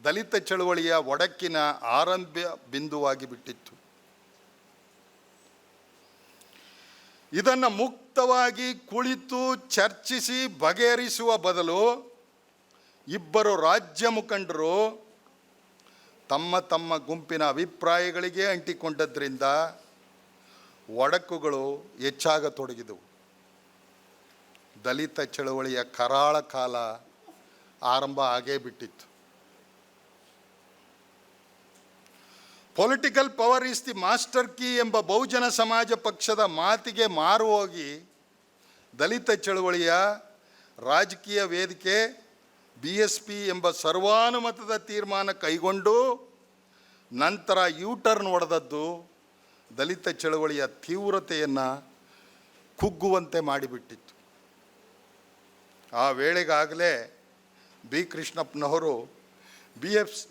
ದಲಿತ ಚಳುವಳಿಯ ಒಡಕಿನ ಆರಂಭ ಬಿಂದುವಾಗಿ ಬಿಟ್ಟಿತ್ತು. ಇದನ್ನು ಮುಕ್ತವಾಗಿ ಕುಳಿತು ಚರ್ಚಿಸಿ ಬಗೆಹರಿಸುವ ಬದಲು ಇಬ್ಬರು ರಾಜ್ಯ ಮುಖಂಡರು ತಮ್ಮ ತಮ್ಮ ಗುಂಪಿನ ಅಭಿಪ್ರಾಯಗಳಿಗೆ ಅಂಟಿಕೊಂಡದ್ರಿಂದ ಒಡಕುಗಳು ಹೆಚ್ಚಾಗತೊಡಗಿದವು. ದಲಿತ ಚಳವಳಿಯ ಕರಾಳ ಕಾಲ ಆರಂಭ ಆಗೇ ಬಿಟ್ಟಿತ್ತು. Political power is the master key ಎಂಬ ಬಹುಜನ ಸಮಾಜ ಪಕ್ಷದ ಮಾತಿಗೆ ಮಾರು ಹೋಗಿ ದಲಿತ ಚಳವಳಿಯ ರಾಜಕೀಯ ವೇದಿಕೆ BSP ಎಂಬ ಸರ್ವಾನುಮತದ ತೀರ್ಮಾನ ಕೈಗೊಂಡು ನಂತರ ಯೂಟರ್ನ್ ಹೊಡೆದದ್ದು ದಲಿತ ಚಳವಳಿಯ ತೀವ್ರತೆಯನ್ನು ಕುಗ್ಗುವಂತೆ ಮಾಡಿಬಿಟ್ಟಿತ್ತು. ಆ ವೇಳೆಗಾಗಲೇ ಬಿ ಕೃಷ್ಣಪ್ಪನವರು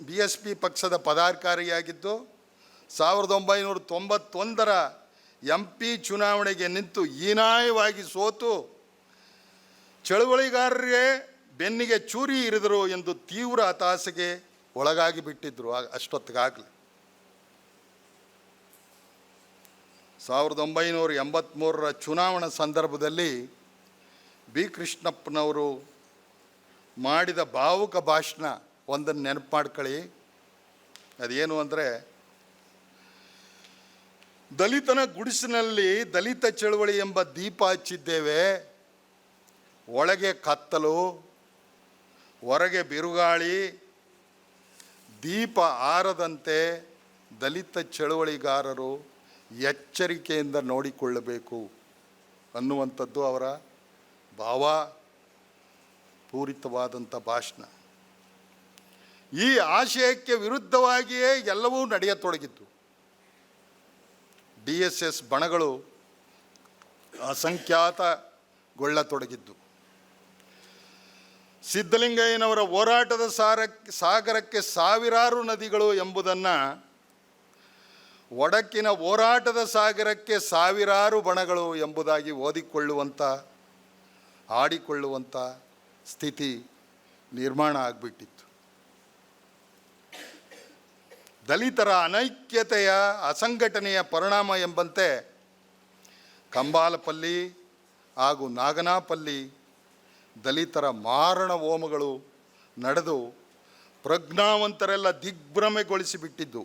BSP ಪಕ್ಷದ ಪದಾಧಿಕಾರಿಯಾಗಿದ್ದು 1991ರ MP ಚುನಾವಣೆಗೆ ನಿಂತು ಹೀನಾಯವಾಗಿ ಸೋತು ಚಳುವಳಿಗಾರರಿಗೆ ಬೆನ್ನಿಗೆ ಚೂರಿ ಇರಿದರು ಎಂದು ತೀವ್ರ ಹತಾಶೆಗೆ ಒಳಗಾಗಿ ಬಿಟ್ಟಿದ್ದರು. ಅಷ್ಟೊತ್ತಿಗಾಗಲೇ 1983ರ ಚುನಾವಣಾ ಸಂದರ್ಭದಲ್ಲಿ ಬಿ ಕೃಷ್ಣಪ್ಪನವರು ಮಾಡಿದ ಭಾವುಕ ಭಾಷಣ ಒಂದನ್ನು ನೆನಪು ಮಾಡ್ಕೊಳ್ಳಿ. ಅದೇನು ಅಂದರೆ, ದಲಿತನ ಗುಡಿಸಿನಲ್ಲಿ ದಲಿತ ಚಳವಳಿ ಎಂಬ ದೀಪ ಹಚ್ಚಿದ್ದೇವೆ, ಒಳಗೆ ಕತ್ತಲು ಹೊರಗೆ ಬಿರುಗಾಳಿ, ದೀಪ ಆರದಂತೆ ದಲಿತ ಚಳವಳಿಗಾರರು ಎಚ್ಚರಿಕೆಯಿಂದ ನೋಡಿಕೊಳ್ಳಬೇಕು ಅನ್ನುವಂಥದ್ದು ಅವರ ಭಾವಪೂರಿತವಾದಂಥ ಭಾಷಣ. ಈ ಆಶಯಕ್ಕೆ ವಿರುದ್ಧವಾಗಿಯೇ ಎಲ್ಲವೂ ನಡೆಯತೊಡಗಿತ್ತು. DSS ಬಣಗಳು ಅಸಂಖ್ಯಾತಗೊಳ್ಳತೊಡಗಿದ್ದು, ಸಿದ್ಧಲಿಂಗಯ್ಯನವರ ಹೋರಾಟದ ಸಾಗರಕ್ಕೆ ಸಾವಿರಾರು ನದಿಗಳು ಎಂಬುದನ್ನು ಒಡಕಿನ ಹೋರಾಟದ ಸಾಗರಕ್ಕೆ ಸಾವಿರಾರು ಬಣಗಳು ಎಂಬುದಾಗಿ ಓದಿಕೊಳ್ಳುವಂಥ ಆಡಿಕೊಳ್ಳುವಂಥ ಸ್ಥಿತಿ ನಿರ್ಮಾಣ ಆಗಿಬಿಟ್ಟಿತ್ತು. ದಲಿತರ ಅನೈಕ್ಯತೆಯ ಅಸಂಘಟನೆಯ ಪರಿಣಾಮ ಎಂಬಂತೆ ಕಂಬಾಲಪಲ್ಲಿ ಹಾಗೂ ನಾಗನಾಪಲ್ಲಿ ದಲಿತರ ಮಾರಣ ಹೋಮಗಳು ನಡೆದು ಪ್ರಜ್ಞಾವಂತರೆಲ್ಲ ದಿಗ್ಭ್ರಮೆಗೊಳಿಸಿಬಿಟ್ಟಿದ್ದು.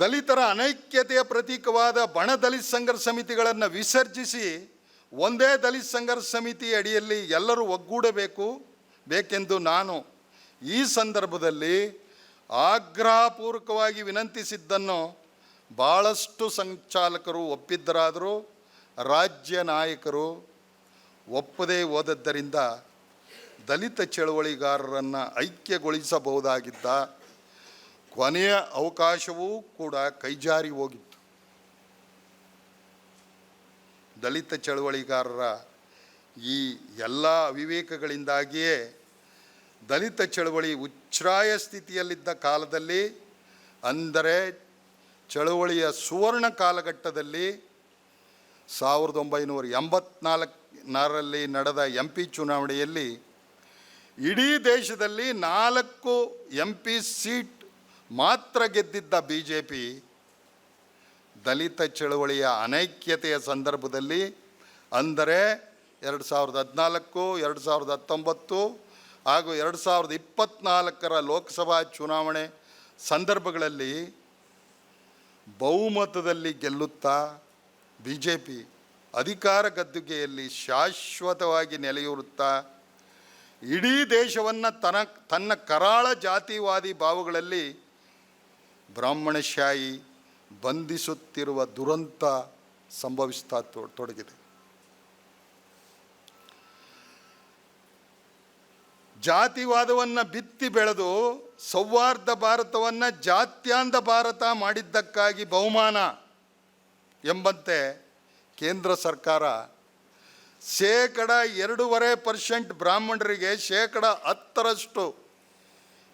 ದಲಿತರ ಅನೈಕ್ಯತೆಯ ಪ್ರತೀಕವಾದ ಬಣ ದಲಿತ ಸಂಘರ್ಷ ಸಮಿತಿಗಳನ್ನು ವಿಸರ್ಜಿಸಿ ಒಂದೇ ದಲಿತ ಸಂಘರ್ಷ ಸಮಿತಿ ಅಡಿಯಲ್ಲಿ ಎಲ್ಲರೂ ಬೇಕೆಂದು ನಾನು ಈ ಸಂದರ್ಭದಲ್ಲಿ ಆಗ್ರಹಪೂರ್ವಕವಾಗಿ ವಿನಂತಿಸಿದ್ದನ್ನು ಭಾಳಷ್ಟು ಸಂಚಾಲಕರು ಒಪ್ಪಿದ್ದರಾದರೂ ರಾಜ್ಯ ನಾಯಕರು ಒಪ್ಪದೇ ಹೋದದ್ದರಿಂದ ದಲಿತ ಚಳವಳಿಗಾರರನ್ನು ಐಕ್ಯಗೊಳಿಸಬಹುದಾಗಿದ್ದ ಕೊನೆಯ ಅವಕಾಶವೂ ಕೂಡ ಕೈಜಾರಿ ಹೋಗಿತ್ತು. ದಲಿತ ಚಳವಳಿಗಾರರ ಈ ಎಲ್ಲ ಅವಿವೇಕಗಳಿಂದಾಗಿಯೇ ದಲಿತ ಚಳವಳಿ ಉಚ್ಛ್ರಾಯ ಸ್ಥಿತಿಯಲ್ಲಿದ್ದ ಕಾಲದಲ್ಲಿ, ಅಂದರೆ ಚಳವಳಿಯ ಸುವರ್ಣ ಕಾಲಘಟ್ಟದಲ್ಲಿ 1984ರಲ್ಲಿ ನಡೆದ MP ಚುನಾವಣೆಯಲ್ಲಿ ಇಡೀ ದೇಶದಲ್ಲಿ 4 MP ಸೀಟ್ ಮಾತ್ರ ಗೆದ್ದಿದ್ದ BJP ದಲಿತ ಚಳವಳಿಯ ಅನೈಕ್ಯತೆಯ ಸಂದರ್ಭದಲ್ಲಿ, ಅಂದರೆ 2014, 2019 ಹಾಗೂ 2024ರ ಲೋಕಸಭಾ ಚುನಾವಣೆ ಸಂದರ್ಭಗಳಲ್ಲಿ ಬಹುಮತದಲ್ಲಿ ಗೆಲ್ಲುತ್ತಾ BJP ಅಧಿಕಾರ ಗದ್ದುಗೆಯಲ್ಲಿ ಶಾಶ್ವತವಾಗಿ ನೆಲೆಯೂರುತ್ತಾ ಇಡೀ ದೇಶವನ್ನು ತನ್ನ ಕರಾಳ ಜಾತಿವಾದಿ ಭಾವಗಳಲ್ಲಿ ಬ್ರಾಹ್ಮಣಶಾಹಿ ಬಂಧಿಸುತ್ತಿರುವ ದುರಂತ ಸಂಭವಿಸ್ತಾ ತೊಡಗಿದೆ. ಜಾತಿವಾದವನ್ನು ಬಿತ್ತಿ ಬೆಳೆದು ಸೌಹಾರ್ದ ಭಾರತವನ್ನು ಜಾತ್ಯಾಂಧ ಭಾರತ ಮಾಡಿದ್ದಕ್ಕಾಗಿ ಬಹುಮಾನ ಎಂಬಂತೆ ಕೇಂದ್ರ ಸರ್ಕಾರ 2.5% ಬ್ರಾಹ್ಮಣರಿಗೆ 10%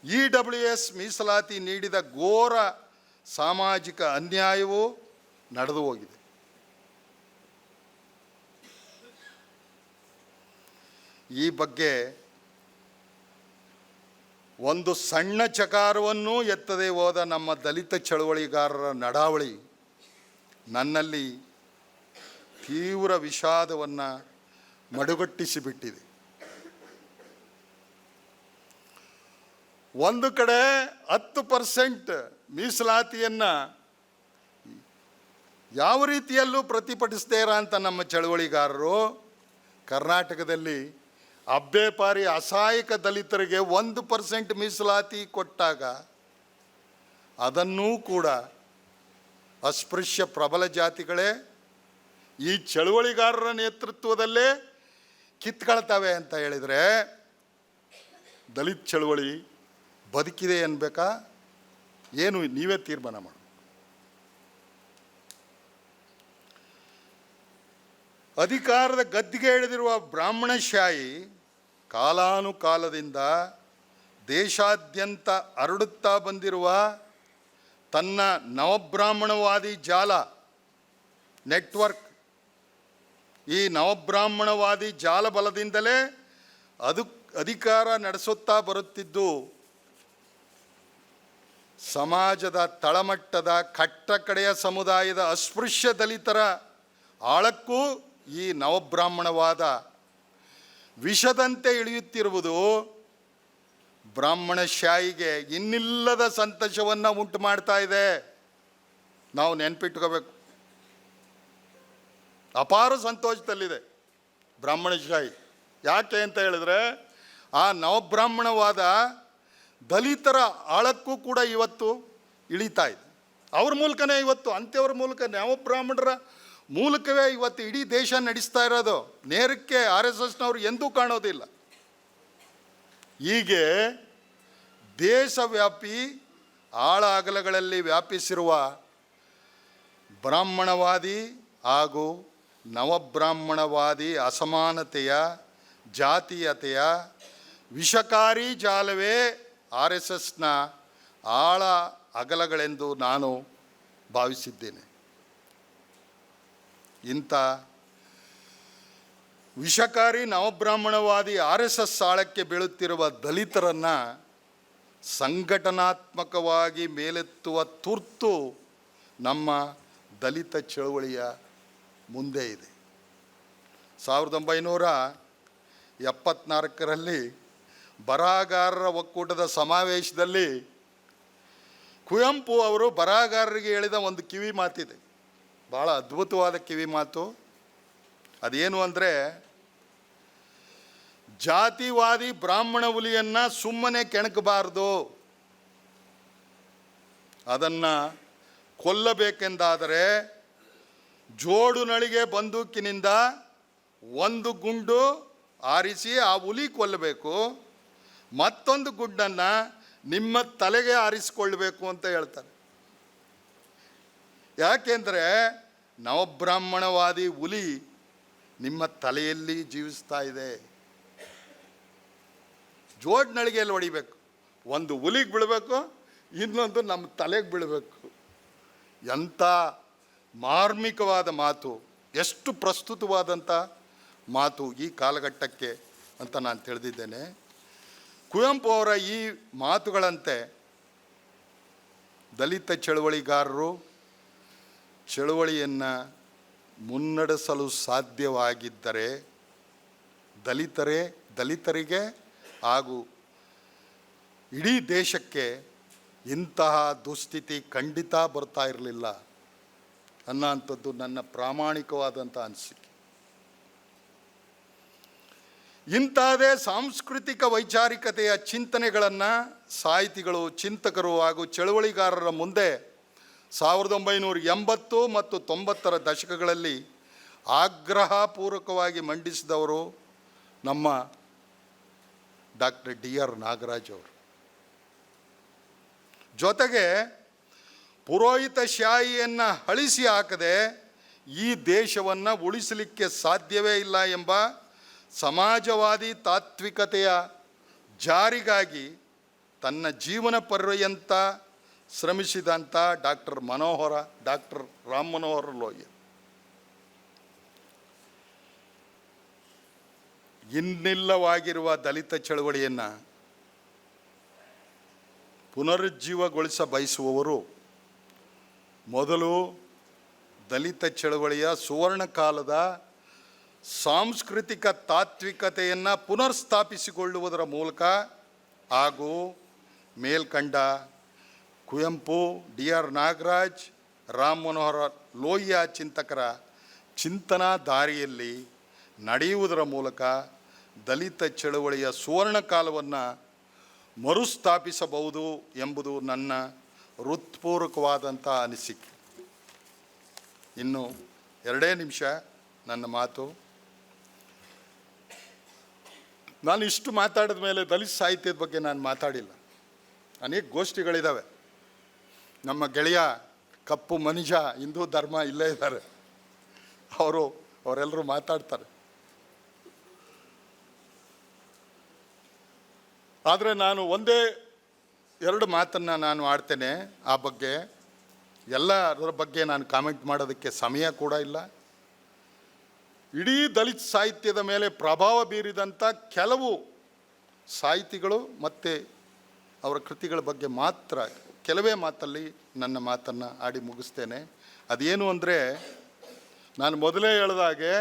EWS ಮೀಸಲಾತಿ ನೀಡಿದ ಘೋರ ಸಾಮಾಜಿಕ ಅನ್ಯಾಯವೂ ನಡೆದು ಹೋಗಿದೆ. ಈ ಬಗ್ಗೆ ಒಂದು ಸಣ್ಣ ಚಕಾರವನ್ನೂ ಎತ್ತದೇ ಹೋದ ನಮ್ಮ ದಲಿತ ಚಳವಳಿಗಾರರ ನಡಾವಳಿ ನನ್ನಲ್ಲಿ ತೀವ್ರ ವಿಷಾದವನ್ನು ಮಡುಗಟ್ಟಿಸಿಬಿಟ್ಟಿದೆ. ಒಂದು ಕಡೆ 10% ಮೀಸಲಾತಿಯನ್ನು ಯಾವ ರೀತಿಯಲ್ಲೂ ಪ್ರತಿಭಟಿಸದೇ ಇರೋಂಥ ನಮ್ಮ ಚಳವಳಿಗಾರರು ಕರ್ನಾಟಕದಲ್ಲಿ ಅಬ್ಬೆಪಾರಿ ಅಸಹಾಯಕ ದಲಿತರಿಗೆ 1% ಮೀಸಲಾತಿ ಕೊಟ್ಟಾಗ ಅದನ್ನೂ ಕೂಡ ಅಸ್ಪೃಶ್ಯ ಪ್ರಬಲ ಜಾತಿಗಳೇ ಈ ಚಳವಳಿಗಾರರ ನೇತೃತ್ವದಲ್ಲೇ ಕಿತ್ಕೊಳ್ತವೆ ಅಂತ ಹೇಳಿದರೆ ದಲಿತ ಚಳವಳಿ ಬದುಕಿದೆ ಅನ್ಬೇಕಾ? ಏನು ನೀವೇ ತೀರ್ಮಾನ ಮಾಡಿ. ಅಧಿಕಾರದ ಗದ್ದಿಗೆ ಇಳಿದಿರುವ ಬ್ರಾಹ್ಮಣಶಾಹಿ ಕಾಲಾನುಕಾಲದಿಂದ ದೇಶಾದ್ಯಂತ ಹರಡುತ್ತಾ ಬಂದಿರುವ ತನ್ನ ನವಬ್ರಾಹ್ಮಣವಾದಿ ಜಾಲ ನೆಟ್ವರ್ಕ್, ಈ ನವಬ್ರಾಹ್ಮಣವಾದಿ ಜಾಲ ಬಲದಿಂದಲೇ ಅಧಿಕಾರ ನಡೆಸುತ್ತಾ ಬರುತ್ತಿದ್ದು ಸಮಾಜದ ತಳಮಟ್ಟದ ಕಟ್ಟಕಡೆಯ ಸಮುದಾಯದ ಅಸ್ಪೃಶ್ಯ ದಲಿತರ ಆಳಕ್ಕೂ ಈ ನವಬ್ರಾಹ್ಮಣವಾದ ವಿಷದಂತೆ ಇಳಿಯುತ್ತಿರುವುದು ಬ್ರಾಹ್ಮಣಶಾಹಿಗೆ ಇನ್ನಿಲ್ಲದ ಸಂತೋಷವನ್ನು ಉಂಟು ಮಾಡ್ತಾ ಇದೆ. ನಾವು ನೆನಪಿಟ್ಕೋಬೇಕು. ಅಪಾರ ಸಂತೋಷದಲ್ಲಿದೆ ಬ್ರಾಹ್ಮಣಶಾಹಿ. ಯಾಕೆ ಅಂತ ಹೇಳಿದ್ರೆ ಆ ನವಬ್ರಾಹ್ಮಣವಾದ ದಲಿತರ ಆಳಕ್ಕೂ ಕೂಡ ಇವತ್ತು ಇಳಿತಾ ಇದೆ. ಅವ್ರ ಮೂಲಕನೇ ಇವತ್ತು ಅಂತ್ಯವ್ರ ಮೂಲಕ ನವಬ್ರಾಹ್ಮಣರ ಮೂಲಕವೇ ಇವತ್ತು ಇಡೀ ದೇಶ ನಡೆಸ್ತಾ ಇರೋದು. ನೇರಕ್ಕೆ RSSನವರು ಎಂದೂ ಕಾಣೋದಿಲ್ಲ. ಹೀಗೆ ದೇಶವ್ಯಾಪಿ ಆಳ ಅಗಲಗಳಲ್ಲಿ ವ್ಯಾಪಿಸಿರುವ ಬ್ರಾಹ್ಮಣವಾದಿ ಹಾಗೂ ನವಬ್ರಾಹ್ಮಣವಾದಿ ಅಸಮಾನತೆಯ ಜಾತೀಯತೆಯ ವಿಷಕಾರಿ ಜಾಲವೇ RSSನ ಆಳ ಅಗಲಗಳೆಂದು ನಾನು ಭಾವಿಸಿದ್ದೇನೆ. ಇಂಥ ವಿಷಕಾರಿ ನವಬ್ರಾಹ್ಮಣವಾದಿ RSS ಆಳಕ್ಕೆ ಬೀಳುತ್ತಿರುವ ದಲಿತರನ್ನು ಸಂಘಟನಾತ್ಮಕವಾಗಿ ಮೇಲೆತ್ತುವ ತುರ್ತು ನಮ್ಮ ದಲಿತ ಚಳವಳಿಯ ಮುಂದೆ ಇದೆ. 1974ರಲ್ಲಿ ಬರಹಗಾರರ ಒಕ್ಕೂಟದ ಸಮಾವೇಶದಲ್ಲಿ ಕುವೆಂಪು ಅವರು ಬರಹಗಾರರಿಗೆ ಹೇಳಿದ ಒಂದು ಕಿವಿ ಮಾತಿದೆ, ಭಾಳ ಅದ್ಭುತವಾದ ಕಿವಿ ಮಾತು. ಅದೇನು ಅಂದರೆ, ಜಾತಿವಾದಿ ಬ್ರಾಹ್ಮಣ ಹುಲಿಯನ್ನು ಸುಮ್ಮನೆ ಕೆಣಕಬಾರ್ದು, ಅದನ್ನು ಕೊಲ್ಲಬೇಕೆಂದಾದರೆ ಜೋಡು ನಳಿಗೆ ಬಂದೂಕಿನಿಂದ ಒಂದು ಗುಂಡು ಆರಿಸಿ ಆ ಹುಲಿ ಕೊಲ್ಲಬೇಕು, ಮತ್ತೊಂದು ಗುಂಡನ್ನು ನಿಮ್ಮ ತಲೆಗೆ ಆರಿಸಿಕೊಳ್ಳಬೇಕು ಅಂತ ಹೇಳ್ತಾರೆ. ಯಾಕೆಂದರೆ ನವಬ್ರಾಹ್ಮಣವಾದಿ ಹುಲಿ ನಿಮ್ಮ ತಲೆಯಲ್ಲಿ ಜೀವಿಸ್ತಾ ಇದೆ. ಜೋಡ್ ನಳಿಗೆಯಲ್ಲಿ ಹೊಡಿಬೇಕು, ಒಂದು ಹುಲಿಗೆ ಬೀಳಬೇಕು, ಇನ್ನೊಂದು ನಮ್ಮ ತಲೆಗೆ ಬೀಳಬೇಕು. ಎಂಥ ಮಾರ್ಮಿಕವಾದ ಮಾತು, ಎಷ್ಟು ಪ್ರಸ್ತುತವಾದಂಥ ಮಾತು ಈ ಕಾಲಘಟ್ಟಕ್ಕೆ ಅಂತ ನಾನು ತಿಳಿದಿದ್ದೇನೆ. ಕುವೆಂಪು ಅವರ ಈ ಮಾತುಗಳಂತೆ ದಲಿತ ಚಳವಳಿಗಾರರು ಚಳವಳಿಯನ್ನು ಮುನ್ನಡೆಸಲು ಸಾಧ್ಯವಾಗಿದ್ದರೆ ದಲಿತರಿಗೆ ಹಾಗೂ ಇಡೀ ದೇಶಕ್ಕೆ ಇಂತಹ ದುಸ್ಥಿತಿ ಖಂಡಿತ ಬರ್ತಾ ಇರಲಿಲ್ಲ ಅನ್ನೋಂಥದ್ದು ನನ್ನ ಪ್ರಾಮಾಣಿಕವಾದಂಥ ಅನಿಸಿಕೆ. ಇಂಥದೇ ಸಾಂಸ್ಕೃತಿಕ ವೈಚಾರಿಕತೆಯ ಚಿಂತನೆಗಳನ್ನು ಸಾಹಿತಿಗಳು, ಚಿಂತಕರು ಹಾಗೂ ಚಳವಳಿಗಾರರ ಮುಂದೆ 1980 ಮತ್ತು 90ರ ದಶಕಗಳಲ್ಲಿ ಆಗ್ರಹಪೂರ್ವಕವಾಗಿ ಮಂಡಿಸಿದವರು ನಮ್ಮ ಡಾಕ್ಟರ್ DR ನಾಗರಾಜ್ ಅವರು. ಜೊತೆಗೆ ಪುರೋಹಿತಶಾಹಿಯನ್ನು ಅಳಿಸಿ ಹಾಕದೆ ಈ ದೇಶವನ್ನು ಉಳಿಸಲಿಕ್ಕೆ ಸಾಧ್ಯವೇ ಇಲ್ಲ ಎಂಬ ಸಮಾಜವಾದಿ ತಾತ್ವಿಕತೆಯ ಜಾರಿಗಾಗಿ ತನ್ನ ಜೀವನ ಪರ್ಯಂತ ಶ್ರಮಿಸಿದಂಥ ಡಾಕ್ಟರ್ ರಾಮ್ ಮನೋಹರ್ ಲೋಹಿಯಾ ಇನ್ನಿಲ್ಲವಾಗಿರುವ ದಲಿತ ಚಳವಳಿಯನ್ನು ಪುನರುಜ್ಜೀವಗೊಳಿಸ ಬಯಸುವವರು ಮೊದಲು ದಲಿತ ಚಳವಳಿಯ ಸುವರ್ಣ ಕಾಲದ ಸಾಂಸ್ಕೃತಿಕ ತಾತ್ವಿಕತೆಯನ್ನು ಪುನರ್ಸ್ಥಾಪಿಸಿಕೊಳ್ಳುವುದರ ಮೂಲಕ ಹಾಗೂ ಮೇಲ್ಕಂಡ ಕುವೆಂಪು, DR ನಾಗರಾಜ್, ರಾಮ್ ಮನೋಹರ್ ಲೋಹಿಯಾ ಚಿಂತಕರ ಚಿಂತನಾ ದಾರಿಯಲ್ಲಿ ನಡೆಯುವುದರ ಮೂಲಕ ದಲಿತ ಚಳವಳಿಯ ಸುವರ್ಣ ಕಾಲವನ್ನು ಮರುಸ್ಥಾಪಿಸಬಹುದು ಎಂಬುದು ನನ್ನ ಹೃತ್ಪೂರ್ವಕವಾದಂಥ ಅನಿಸಿಕೆ. ಇನ್ನು 2 ನಿಮಿಷ ನನ್ನ ಮಾತು. ನಾನು ಇಷ್ಟು ಮಾತಾಡಿದ ಮೇಲೆ ದಲಿತ ಸಾಹಿತ್ಯದ ಬಗ್ಗೆ ನಾನು ಮಾತಾಡಿಲ್ಲ. ಅನೇಕ ಗೋಷ್ಠಿಗಳಿದ್ದಾವೆ. ನಮ್ಮ ಗೆಳೆಯ ಕಪ್ಪು ಮನುಜ ಹಿಂದೂ ಧರ್ಮ ಇಲ್ಲೇ ಇದ್ದಾರೆ, ಅವರೆಲ್ಲರೂ ಮಾತಾಡ್ತಾರೆ. ಆದರೆ ನಾನು 1-2 ಮಾತನ್ನು ನಾನು ಆಡ್ತೇನೆ. ಆ ಬಗ್ಗೆ ಎಲ್ಲರ ಬಗ್ಗೆ ನಾನು ಕಾಮೆಂಟ್ ಮಾಡೋದಕ್ಕೆ ಸಮಯ ಕೂಡ ಇಲ್ಲ. ಇಡೀ ದಲಿತ ಸಾಹಿತ್ಯದ ಮೇಲೆ ಪ್ರಭಾವ ಬೀರಿದಂಥ ಕೆಲವು ಸಾಹಿತಿಗಳು ಮತ್ತು ಅವರ ಕೃತಿಗಳ ಬಗ್ಗೆ ಮಾತ್ರ ಕೆಲವೇ ಮಾತಲ್ಲಿ ನನ್ನ ಮಾತನ್ನು ಆಡಿ ಮುಗಿಸ್ತೇನೆ. ಅದೇನು ಅಂದರೆ, ನಾನು ಮೊದಲೇ ಹೇಳಿದಾಗೆ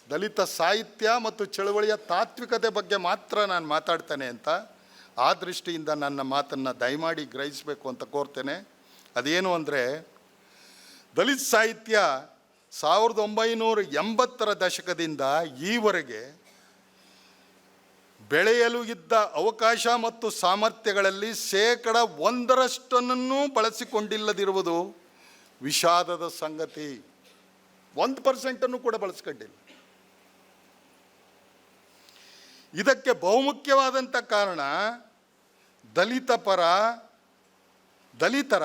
ದಲಿತ ಸಾಹಿತ್ಯ ಮತ್ತು ಚಳವಳಿಯ ತಾತ್ವಿಕತೆ ಬಗ್ಗೆ ಮಾತ್ರ ನಾನು ಮಾತಾಡ್ತೇನೆ ಅಂತ. ಆ ದೃಷ್ಟಿಯಿಂದ ನನ್ನ ಮಾತನ್ನು ದಯಮಾಡಿ ಗ್ರಹಿಸಬೇಕು ಅಂತ ಕೋರ್ತೇನೆ. ಅದೇನು ಅಂದರೆ, ದಲಿತ ಸಾಹಿತ್ಯ 1980ರ ದಶಕದಿಂದ ಈವರೆಗೆ ಬೆಳೆಯಲು ಇದ್ದ ಅವಕಾಶ ಮತ್ತು ಸಾಮರ್ಥ್ಯಗಳಲ್ಲಿ 1% ಬಳಸಿಕೊಂಡಿಲ್ಲದಿರುವುದು ವಿಷಾದದ ಸಂಗತಿ. 1% ಕೂಡ ಬಳಸ್ಕೊಂಡಿಲ್ಲ. ಇದಕ್ಕೆ ಬಹುಮುಖ್ಯವಾದಂಥ ಕಾರಣ ದಲಿತರ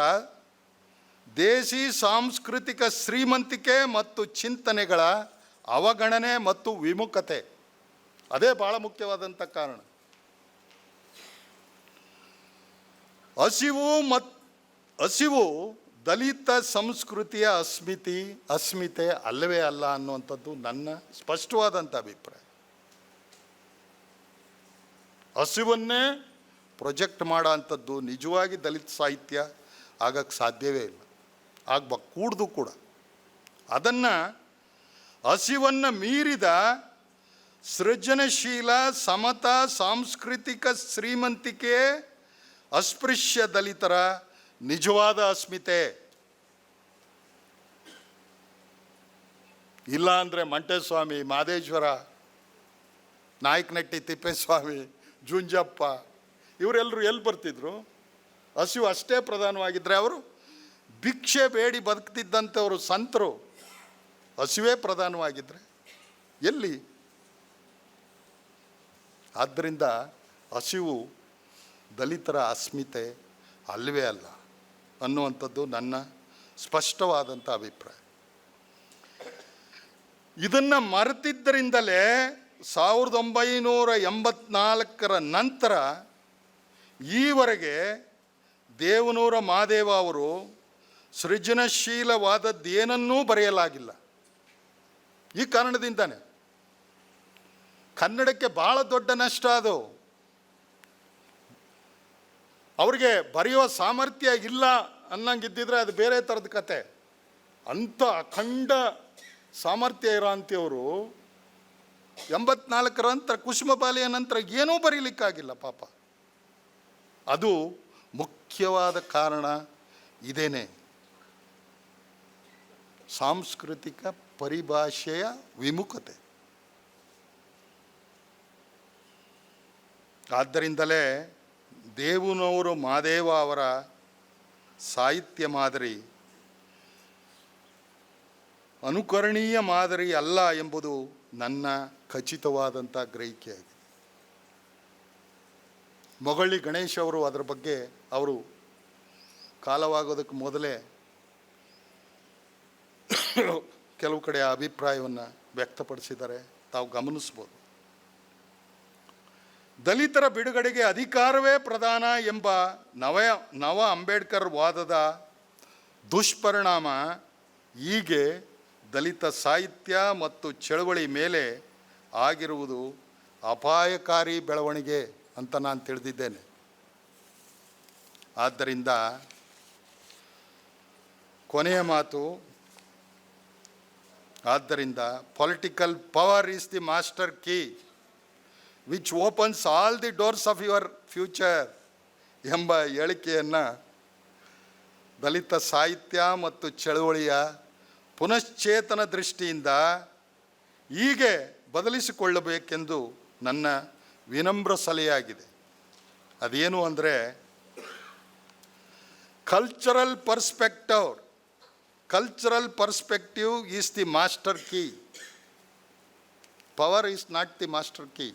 ದೇಸಿ ಸಾಂಸ್ಕೃತಿಕ ಶ್ರೀಮಂತಿಕೆ ಮತ್ತು ಚಿಂತನೆಗಳ ಅವಗಣನೆ ಮತ್ತು ವಿಮುಖತೆ. ಅದೇ ಭಾಳ ಮುಖ್ಯವಾದಂಥ ಕಾರಣ. ಹಸಿವು ದಲಿತ ಸಂಸ್ಕೃತಿಯ ಅಸ್ಮಿತೆ ಅಲ್ಲವೇ ಅಲ್ಲ ಅನ್ನುವಂಥದ್ದು ನನ್ನ ಸ್ಪಷ್ಟವಾದಂಥ ಅಭಿಪ್ರಾಯ. ಹಸಿವನ್ನೇ ಪ್ರೊಜೆಕ್ಟ್ ಮಾಡೋ ಅಂಥದ್ದು ನಿಜವಾಗಿ ದಲಿತ ಸಾಹಿತ್ಯ ಆಗಕ್ಕೆ ಸಾಧ್ಯವೇ ಇಲ್ಲ, ಕೂಡ್ದು ಕೂಡ. ಅದನ್ನು ಹಸಿವನ್ನು ಮೀರಿದ ಸೃಜನಶೀಲ ಸಮತಾ ಸಾಂಸ್ಕೃತಿಕ ಶ್ರೀಮಂತಿಕೆ ಅಸ್ಪೃಶ್ಯ ದಲಿತರ ನಿಜವಾದ ಅಸ್ಮಿತೆ. ಇಲ್ಲ ಅಂದರೆ ಮಂಟೇಸ್ವಾಮಿ, ಮಾದೇಶ್ವರ, ನಾಯಕನಟ್ಟಿ ತಿಪ್ಪೇಸ್ವಾಮಿ, ಜುಂಜಪ್ಪ ಇವರೆಲ್ಲರೂ ಎಲ್ಲಿ ಬರ್ತಿದ್ರು? ಹಸಿವು ಅಷ್ಟೇ ಪ್ರಧಾನವಾಗಿದ್ದರೆ ಅವರು ಭಿಕ್ಷೆ ಬೇಡಿ ಬದುಕ್ತಿದ್ದಂಥವರು ಸಂತರು ಹಸಿವೇ ಪ್ರಧಾನವಾಗಿದ್ದರೆ ಎಲ್ಲಿ? ಆದ್ದರಿಂದ ಹಸಿವು ದಲಿತರ ಅಸ್ಮಿತೆ ಅಲ್ಲವೇ ಅಲ್ಲ ಅನ್ನುವಂಥದ್ದು ನನ್ನ ಸ್ಪಷ್ಟವಾದಂಥ ಅಭಿಪ್ರಾಯ. ಇದನ್ನು ಮರೆತಿದ್ದರಿಂದಲೇ 1984 ನಂತರ ಈವರೆಗೆ ದೇವನೂರ ಮಹಾದೇವ ಅವರು ಸೃಜನಶೀಲವಾದದ್ದೇನನ್ನೂ ಬರೆಯಲಾಗಿಲ್ಲ. ಈ ಕಾರಣದಿಂದಾನೆ ಕನ್ನಡಕ್ಕೆ ಭಾಳ ದೊಡ್ಡ ನಷ್ಟ ಅದು. ಅವ್ರಿಗೆ ಬರೆಯೋ ಸಾಮರ್ಥ್ಯ ಇಲ್ಲ ಅನ್ನಂಗಿದ್ದಿದ್ರೆ ಅದು ಬೇರೆ ಥರದ ಕತೆ. ಅಂಥ ಅಖಂಡ ಸಾಮರ್ಥ್ಯ ಇರೋ ಅಂಥವರು 84 ನಂತರ ಕುಸುಮಬಾಲಿಯ ನಂತರ ಏನೂ ಬರೀಲಿಕ್ಕಾಗಿಲ್ಲ ಪಾಪ. ಅದು ಮುಖ್ಯವಾದ ಕಾರಣ ಇದೇನೆ, ಸಾಂಸ್ಕೃತಿಕ ಪರಿಭಾಷೆಯ ವಿಮುಖತೆ. ಆದ್ದರಿಂದಲೇ ದೇವನೂರು ಮಹಾದೇವ ಅವರ ಸಾಹಿತ್ಯ ಮಾದರಿ ಅನುಕರಣೀಯ ಮಾದರಿ ಅಲ್ಲ ಎಂಬುದು ನನ್ನ ಖಚಿತವಾದಂಥ ಗ್ರಹಿಕೆಯಾಗಿದೆ. ಮೊಗಳಿ ಗಣೇಶ್ ಅವರು ಅದರ ಬಗ್ಗೆ ಅವರು ಕಾಲವಾಗೋದಕ್ಕೆ ಮೊದಲೇ ಕೆಲವು ಕಡೆ ಅಭಿಪ್ರಾಯವನ್ನು ವ್ಯಕ್ತಪಡಿಸಿದ್ದಾರೆ, ತಾವು ಗಮನಿಸ್ಬೋದು. ದಲಿತರ ಬಿಡುಗಡೆಗೆ ಅಧಿಕಾರವೇ ಪ್ರಧಾನ ಎಂಬ ನವ ಅಂಬೇಡ್ಕರ್ ವಾದದ ದುಷ್ಪರಿಣಾಮ ಹೀಗೆ ದಲಿತ ಸಾಹಿತ್ಯ ಮತ್ತು ಚಳವಳಿ ಮೇಲೆ ಆಗಿರುವುದು ಅಪಾಯಕಾರಿ ಬೆಳವಣಿಗೆ ಅಂತ ನಾನು ತಿಳಿದಿದ್ದೇನೆ. ಆದ್ದರಿಂದ ಕೊನೆಯ ಮಾತು, ಆದ್ದರಿಂದ political power is the master key which opens all the doors of your future ಎಂಬ ಹೇಳಿಕೆಯನ್ನು ದಲಿತ ಸಾಹಿತ್ಯ ಮತ್ತು ಚಳವಳಿಯ ಪುನಶ್ಚೇತನ ದೃಷ್ಟಿಯಿಂದ ಹೀಗೆ ಬದಲಿಸಿಕೊಳ್ಳಬೇಕೆಂದು ನನ್ನ ವಿನಮ್ರ ಸಲಹೆಯಾಗಿದೆ. ಅದೇನು ಅಂದರೆ, cultural perspective is the master key. Power is not the master key.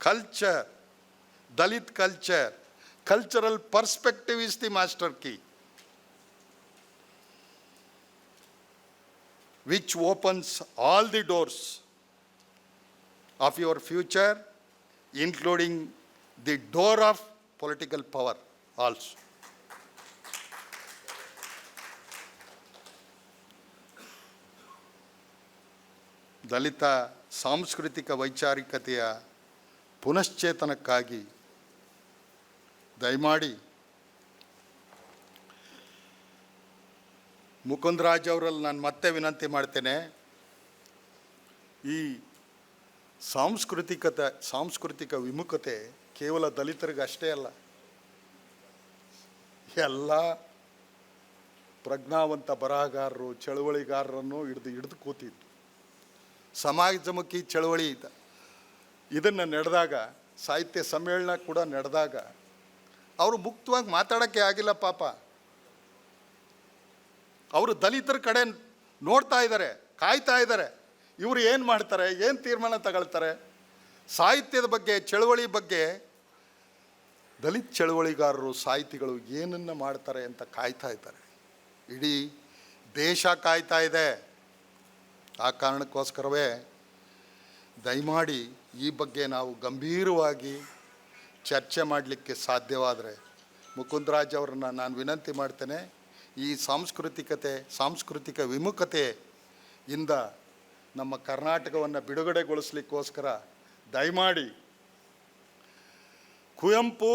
Culture, Dalit culture, cultural perspective is the master key, which opens all the doors of your future, including the door of political power also. ದಲಿತ ಸಾಂಸ್ಕೃತಿಕ ವೈಚಾರಿಕತೆಯ ಪುನಶ್ಚೇತನಕ್ಕಾಗಿ ದಯಮಾಡಿ ಮುಕುಂದರಾಜ್ ಅವರಲ್ಲಿ ನಾನು ಮತ್ತೆ ವಿನಂತಿ ಮಾಡ್ತೇನೆ, ಈ ಸಾಂಸ್ಕೃತಿಕ ವಿಮುಖತೆ ಕೇವಲ ದಲಿತರಿಗೆ ಅಷ್ಟೇ ಅಲ್ಲ, ಎಲ್ಲ ಪ್ರಜ್ಞಾವಂತ ಬರಹಗಾರರು ಚಳವಳಿಗಾರರನ್ನು ಹಿಡಿದು ಕೂತಿದ್ದು. ಸಮಾಜಮುಖಿ ಚಳವಳಿ ಇದನ್ನು ನಡೆದಾಗ, ಸಾಹಿತ್ಯ ಸಮ್ಮೇಳನ ಕೂಡ ನಡೆದಾಗ ಅವರು ಮುಕ್ತವಾಗಿ ಮಾತಾಡೋಕ್ಕೆ ಆಗಿಲ್ಲ ಪಾಪ. ಅವರು ದಲಿತರ ಕಡೆ ನೋಡ್ತಾ ಇದ್ದಾರೆ, ಕಾಯ್ತಾ ಇದ್ದಾರೆ, ಇವರು ಏನು ಮಾಡ್ತಾರೆ, ಏನು ತೀರ್ಮಾನ ತಗೊಳ್ತಾರೆ, ಸಾಹಿತ್ಯದ ಬಗ್ಗೆ, ಚಳವಳಿ ಬಗ್ಗೆ ದಲಿತ ಚಳವಳಿಗಾರರು ಸಾಹಿತಿಗಳು ಏನನ್ನು ಮಾಡ್ತಾರೆ ಅಂತ ಕಾಯ್ತಾ ಇದ್ದಾರೆ. ಇಡೀ ದೇಶ ಕಾಯ್ತಾ ಇದೆ. ಆ ಕಾರಣಕ್ಕೋಸ್ಕರವೇ ದಯಮಾಡಿ ಈ ಬಗ್ಗೆ ನಾವು ಗಂಭೀರವಾಗಿ ಚರ್ಚೆ ಮಾಡಲಿಕ್ಕೆ ಸಾಧ್ಯವಾದರೆ ಮುಕುಂದರಾಜ್ ಅವ್ರನ್ನ ನಾನು ವಿನಂತಿ ಮಾಡ್ತೇನೆ, ಈ ಸಾಂಸ್ಕೃತಿಕ ವಿಮುಖತೆಯಿಂದ ನಮ್ಮ ಕರ್ನಾಟಕವನ್ನು ಬಿಡುಗಡೆಗೊಳಿಸಲಿಕ್ಕೋಸ್ಕರ ದಯಮಾಡಿ ಕುವೆಂಪು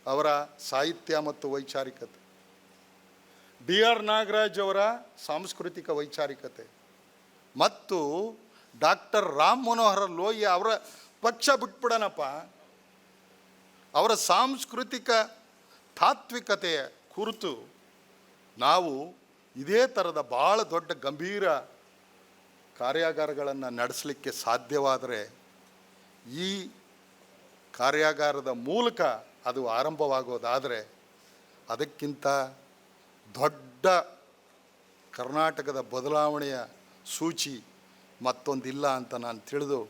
ಅವರ ಸಾಹಿತ್ಯ ಮತ್ತು ವೈಚಾರಿಕತೆ, BR ನಾಗರಾಜ್ ಅವರ ಸಾಂಸ್ಕೃತಿಕ ವೈಚಾರಿಕತೆ ಮತ್ತು ಡಾಕ್ಟರ್ ರಾಮ್ ಮನೋಹರ್ ಲೋಹಿಯಾ ಅವರ ಪಕ್ಷ ಬಿಟ್ಬಿಡೋಣಪ್ಪ, ಅವರ ಸಾಂಸ್ಕೃತಿಕ ತಾತ್ವಿಕತೆಯ ಕುರಿತು ನಾವು ಇದೇ ಥರದ ಭಾಳ ದೊಡ್ಡ ಗಂಭೀರ ಕಾರ್ಯಾಗಾರಗಳನ್ನು ನಡೆಸಲಿಕ್ಕೆ ಸಾಧ್ಯವಾದರೆ ಈ ಕಾರ್ಯಾಗಾರದ ಮೂಲಕ ಅದು ಆರಂಭವಾಗೋದಾದರೆ ಅದಕ್ಕಿಂತ ದೊಡ್ಡ ಕರ್ನಾಟಕದ ಬದಲಾವಣೆಯ ಸೂಚಿ ಮತ್ತೊಂದಿಲ್ಲ ಅಂತ ನಾನು ತಿಳಿದು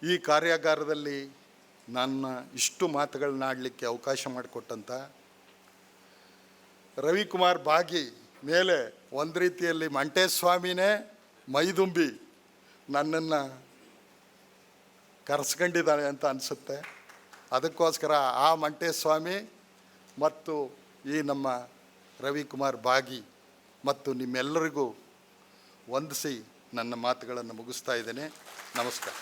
ಈ ಕಾರ್ಯಾಗಾರದಲ್ಲಿ ನನ್ನ ಇಷ್ಟು ಮಾತುಗಳನ್ನಾಡಲಿಕ್ಕೆ ಅವಕಾಶ ಮಾಡಿಕೊಟ್ಟಂಥ ರವಿಕುಮಾರ್ ಬಾಗಿ ಮೇಲೆ ಒಂದು ರೀತಿಯಲ್ಲಿ ಮಂಟೇಸ್ವಾಮಿನೇ ಮೈದುಂಬಿ ನನ್ನನ್ನು ಕರೆಸ್ಕೊಂಡಿದ್ದಾನೆ ಅಂತ ಅನಿಸುತ್ತೆ. ಅದಕ್ಕೋಸ್ಕರ ಆ ಮಂಟೇಸ್ವಾಮಿ ಮತ್ತು ಈ ನಮ್ಮ ರವಿಕುಮಾರ್ ಬಾಗಿ ಮತ್ತು ನಿಮ್ಮೆಲ್ಲರಿಗೂ ವಂದಿಸಿ ನನ್ನ ಮಾತುಗಳನ್ನು ಮುಗಿಸ್ತಾ ಇದ್ದೇನೆ. ನಮಸ್ಕಾರ.